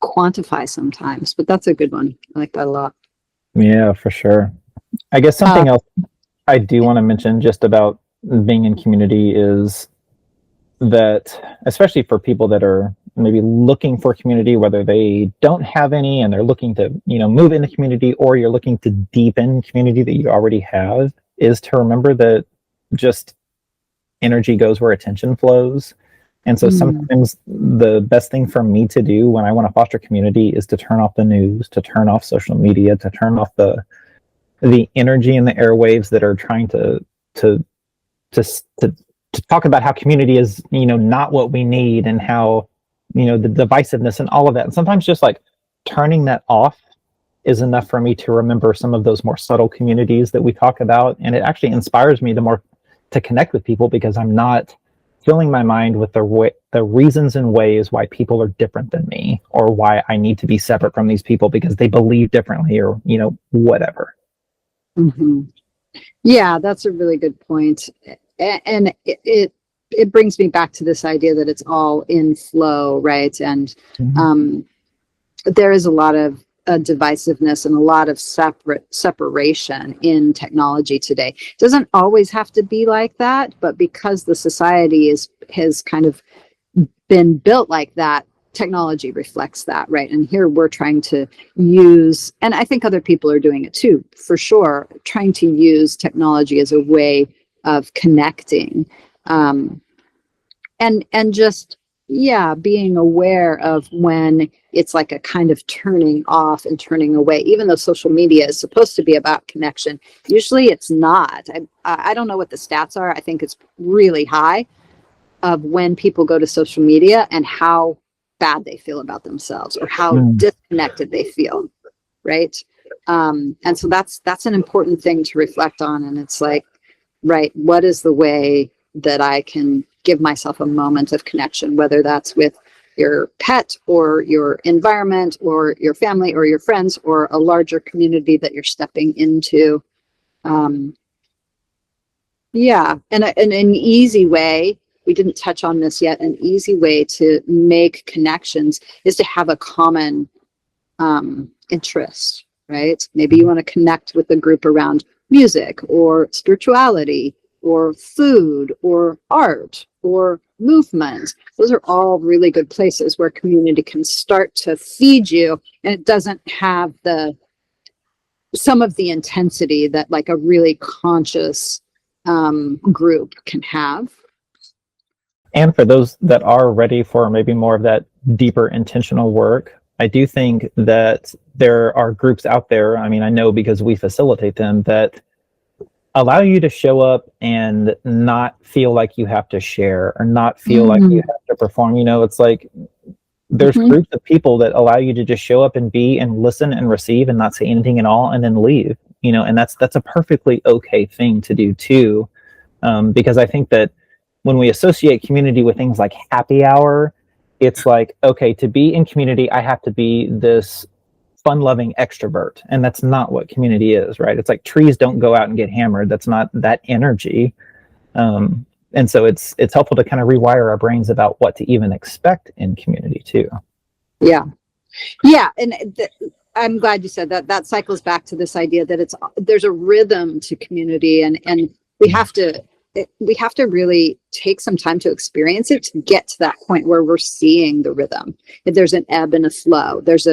quantify sometimes, but that's a good one. I like that a lot. Yeah, for sure. I guess something else I do want to mention just about being in community is that, especially for people that are maybe looking for community, whether they don't have any and they're looking to, you know, move into community, or you're looking to deepen community that you already have, is to remember that just energy goes where attention flows. And so sometimes the best thing for me to do when I want to foster community is to turn off the news, to turn off social media, to turn off the energy in the airwaves that are trying to talk about how community is, you know, not what we need, and how, you know, the divisiveness and all of that. And sometimes just like turning that off is enough for me to remember some of those more subtle communities that we talk about. And it actually inspires me to connect with people, because I'm not filling my mind with the reasons and ways why people are different than me, or why I need to be separate from these people because they believe differently, or, you know, whatever. Mm-hmm. Yeah, that's a really good point. And it brings me back to this idea that it's all in flow, right? And there is a lot of divisiveness and a lot of separation in technology today. It doesn't always have to be like that, but because the society has kind of been built like that, technology reflects that, right? And here we're trying to use, and I think other people are doing it too, for sure, trying to use technology as a way of connecting, and just, yeah, being aware of when it's like a kind of turning off and turning away. Even though social media is supposed to be about connection, usually it's not. I don't know what the stats are. I think it's really high of when people go to social media and how bad they feel about themselves, or how disconnected they feel, right? And so that's an important thing to reflect on. And it's like, right, what is the way that I can give myself a moment of connection, whether that's with your pet or your environment or your family or your friends or a larger community that you're stepping into. Yeah, and an easy way, we didn't touch on this yet, an easy way to make connections is to have a common interest, right? Maybe you want to connect with a group around music or spirituality or food or art or movement. Those are all really good places where community can start to feed you, and it doesn't have some of the intensity that like a really conscious group can have. And for those that are ready for maybe more of that deeper intentional work, I do think that there are groups out there, I mean, I know because we facilitate them, that allow you to show up and not feel like you have to share or not feel like you have to perform. You know, it's like there's groups of people that allow you to just show up and be and listen and receive and not say anything at all and then leave, you know, and that's a perfectly okay thing to do too. Because I think that when we associate community with things like happy hour, it's like, okay, to be in community, I have to be this fun-loving extrovert, and that's not what community is, right? It's like trees don't go out and get hammered. That's not that energy. And so it's helpful to kind of rewire our brains about what to even expect in community too. Yeah. And I'm glad you said that. That cycles back to this idea that there's a rhythm to community, and we have to really take some time to experience it to get to that point where we're seeing the rhythm. If there's an ebb and a flow, there's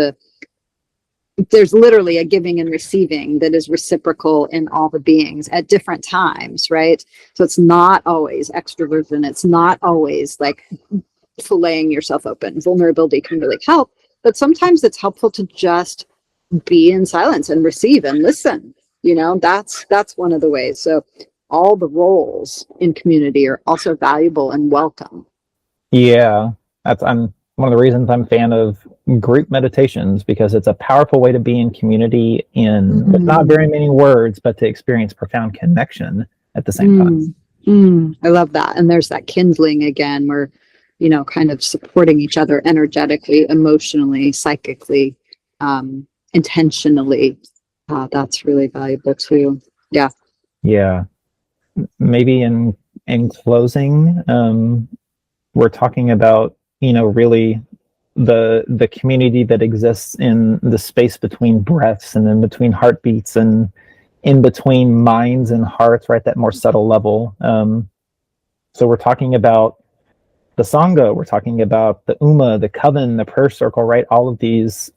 literally a giving and receiving that is reciprocal in all the beings at different times, right? So it's not always extroversion. It's not always like filleting yourself open. Vulnerability can really help, but sometimes it's helpful to just be in silence and receive and listen. You know, that's one of the ways. So all the roles in community are also valuable and welcome. Yeah, I'm one of the reasons I'm a fan of group meditations, because it's a powerful way to be in community with not very many words, but to experience profound connection at the same time. I love that. And there's that kindling again, where, you know, kind of supporting each other energetically, emotionally, psychically, intentionally. That's really valuable too. Yeah. Maybe in closing, we're talking about, you know, really the community that exists in the space between breaths and in between heartbeats and in between minds and hearts, right? That more subtle level. So we're talking about the Sangha, we're talking about the Ummah, the Coven, the prayer circle, right? All of these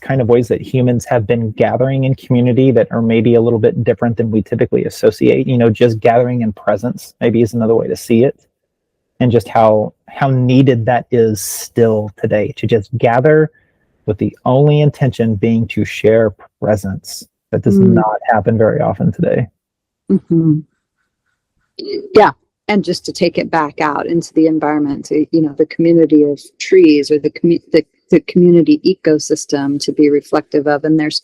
kind of ways that humans have been gathering in community that are maybe a little bit different than we typically associate. You know, just gathering in presence maybe is another way to see it. And just how needed that is still today, to just gather with the only intention being to share presence. That does not happen very often today. Yeah. And just to take it back out into the environment, to, you know, the community of trees or the community ecosystem to be reflective of. And there's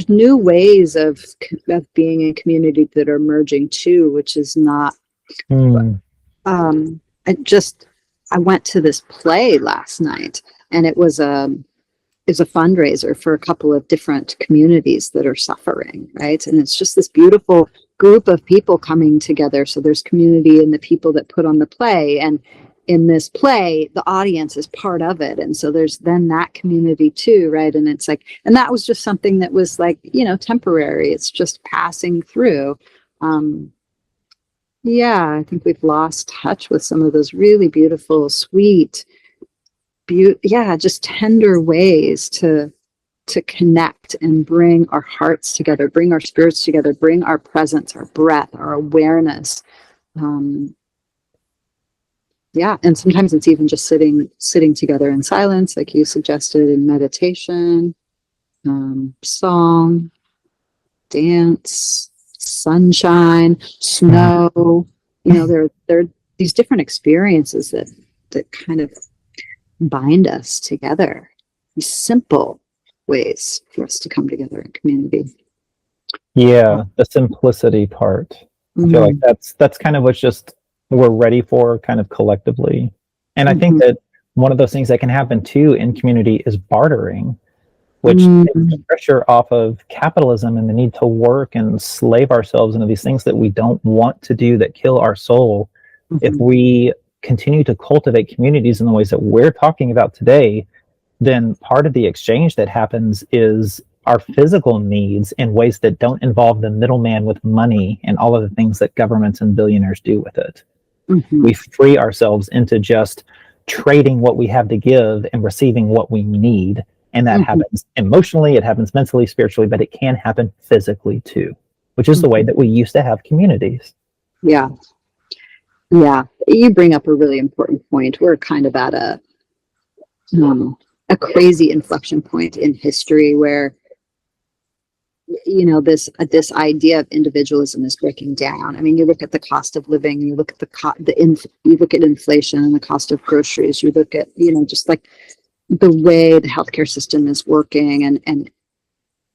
new ways of being in community that are emerging too, which is not... I went to this play last night, and it was a fundraiser for a couple of different communities that are suffering, right? And it's just this beautiful group of people coming together. So there's community in the people that put on the play, and in this play, the audience is part of it. And so there's then that community too, right? And it's like, and that was just something that was like, you know, temporary. It's just passing through. Yeah, I think we've lost touch with some of those really beautiful, sweet, just tender ways to connect and bring our hearts together, bring our spirits together, bring our presence, our breath, our awareness. And sometimes it's even just sitting together in silence, like you suggested, in meditation, song, dance, sunshine, snow. You know, there are these different experiences that kind of bind us together. These simple ways for us to come together in community. Yeah, the simplicity part. I feel like that's kind of what's just we're ready for, kind of collectively. And I think that one of those things that can happen too in community is bartering, which takes the pressure off of capitalism and the need to work and slave ourselves into these things that we don't want to do, that kill our soul. If we continue to cultivate communities in the ways that we're talking about today, then part of the exchange that happens is our physical needs in ways that don't involve the middleman with money and all of the things that governments and billionaires do with it. Mm-hmm. We free ourselves into just trading what we have to give and receiving what we need. And that happens emotionally, it happens mentally, spiritually, but it can happen physically too, which is the way that we used to have communities. Yeah. Yeah. You bring up a really important point. We're kind of at a crazy inflection point in history where, you know, this idea of individualism is breaking down. I mean, you look at the cost of living, you look at you look at inflation and the cost of groceries, you look at, you know, just like the way the healthcare system is working, and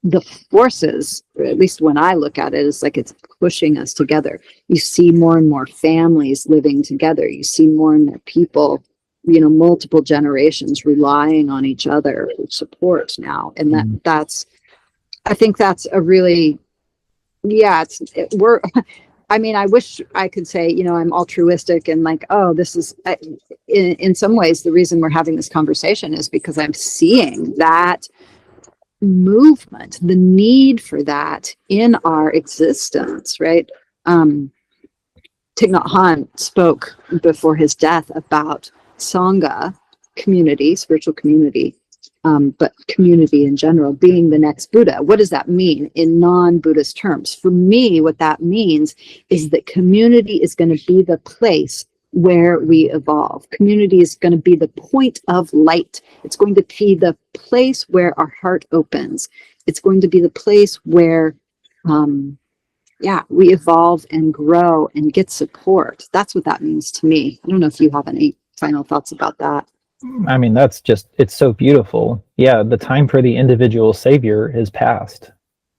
the forces, at least when I look at it, is like it's pushing us together. You see more and more families living together. You see more and more people, you know, multiple generations relying on each other for support now. And I think that's a really, I mean, I wish I could say, you know, I'm altruistic and like, oh, this is, in some ways, the reason we're having this conversation is because I'm seeing that movement, the need for that in our existence, right? Thich Nhat Hanh spoke before his death about Sangha, community, spiritual community, but community in general being the next Buddha. What does that mean in non-Buddhist terms? For me, what that means is that community is going to be the place where we evolve. Community is going to be the point of light. It's going to be the place where our heart opens. It's going to be the place where, we evolve and grow and get support. That's what that means to me. I don't know if you have any final thoughts about that. I mean, it's so beautiful. Yeah, the time for the individual savior is past.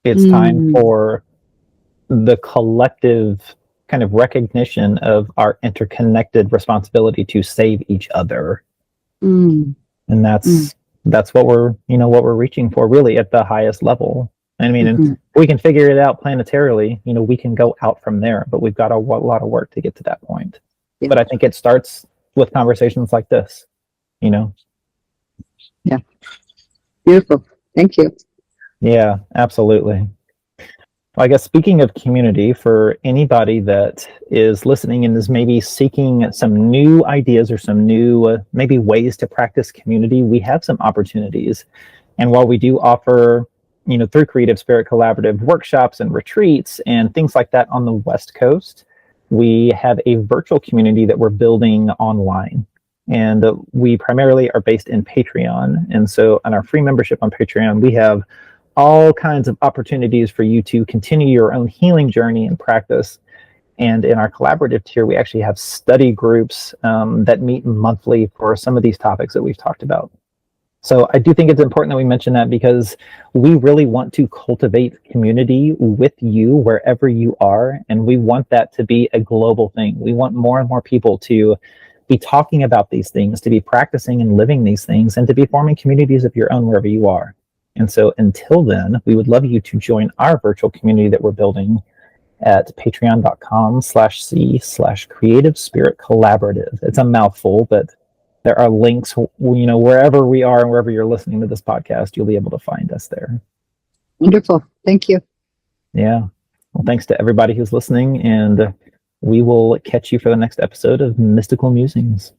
It's time for the collective kind of recognition of our interconnected responsibility to save each other. And that's what we're reaching for really at the highest level. I mean, and we can figure it out planetarily, you know, we can go out from there, but we've got a lot of work to get to that point. Yeah. But I think it starts with conversations like this, you know? Yeah. Beautiful. Thank you. Yeah, absolutely. Well, I guess speaking of community, for anybody that is listening and is maybe seeking some new ideas or some new maybe ways to practice community, we have some opportunities. And while we do offer, you know, through Creative Spirit Collaborative workshops and retreats and things like that on the West Coast, we have a virtual community that we're building online. And we primarily are based in Patreon. And so on our free membership on Patreon, we have all kinds of opportunities for you to continue your own healing journey and practice. And in our collaborative tier, we actually have study groups that meet monthly for some of these topics that we've talked about. So I do think it's important that we mention that because we really want to cultivate community with you wherever you are. And we want that to be a global thing. We want more and more people to be talking about these things, to be practicing and living these things, and to be forming communities of your own wherever you are. And so until then, we would love you to join our virtual community that we're building at patreon.com/c/creative spirit collaborative. It's a mouthful, but there are links, you know, wherever we are and wherever you're listening to this podcast, you'll be able to find us there. Wonderful. Thank you. Yeah. Well, thanks to everybody who's listening, and we will catch you for the next episode of Mystical Musings.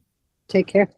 Take care.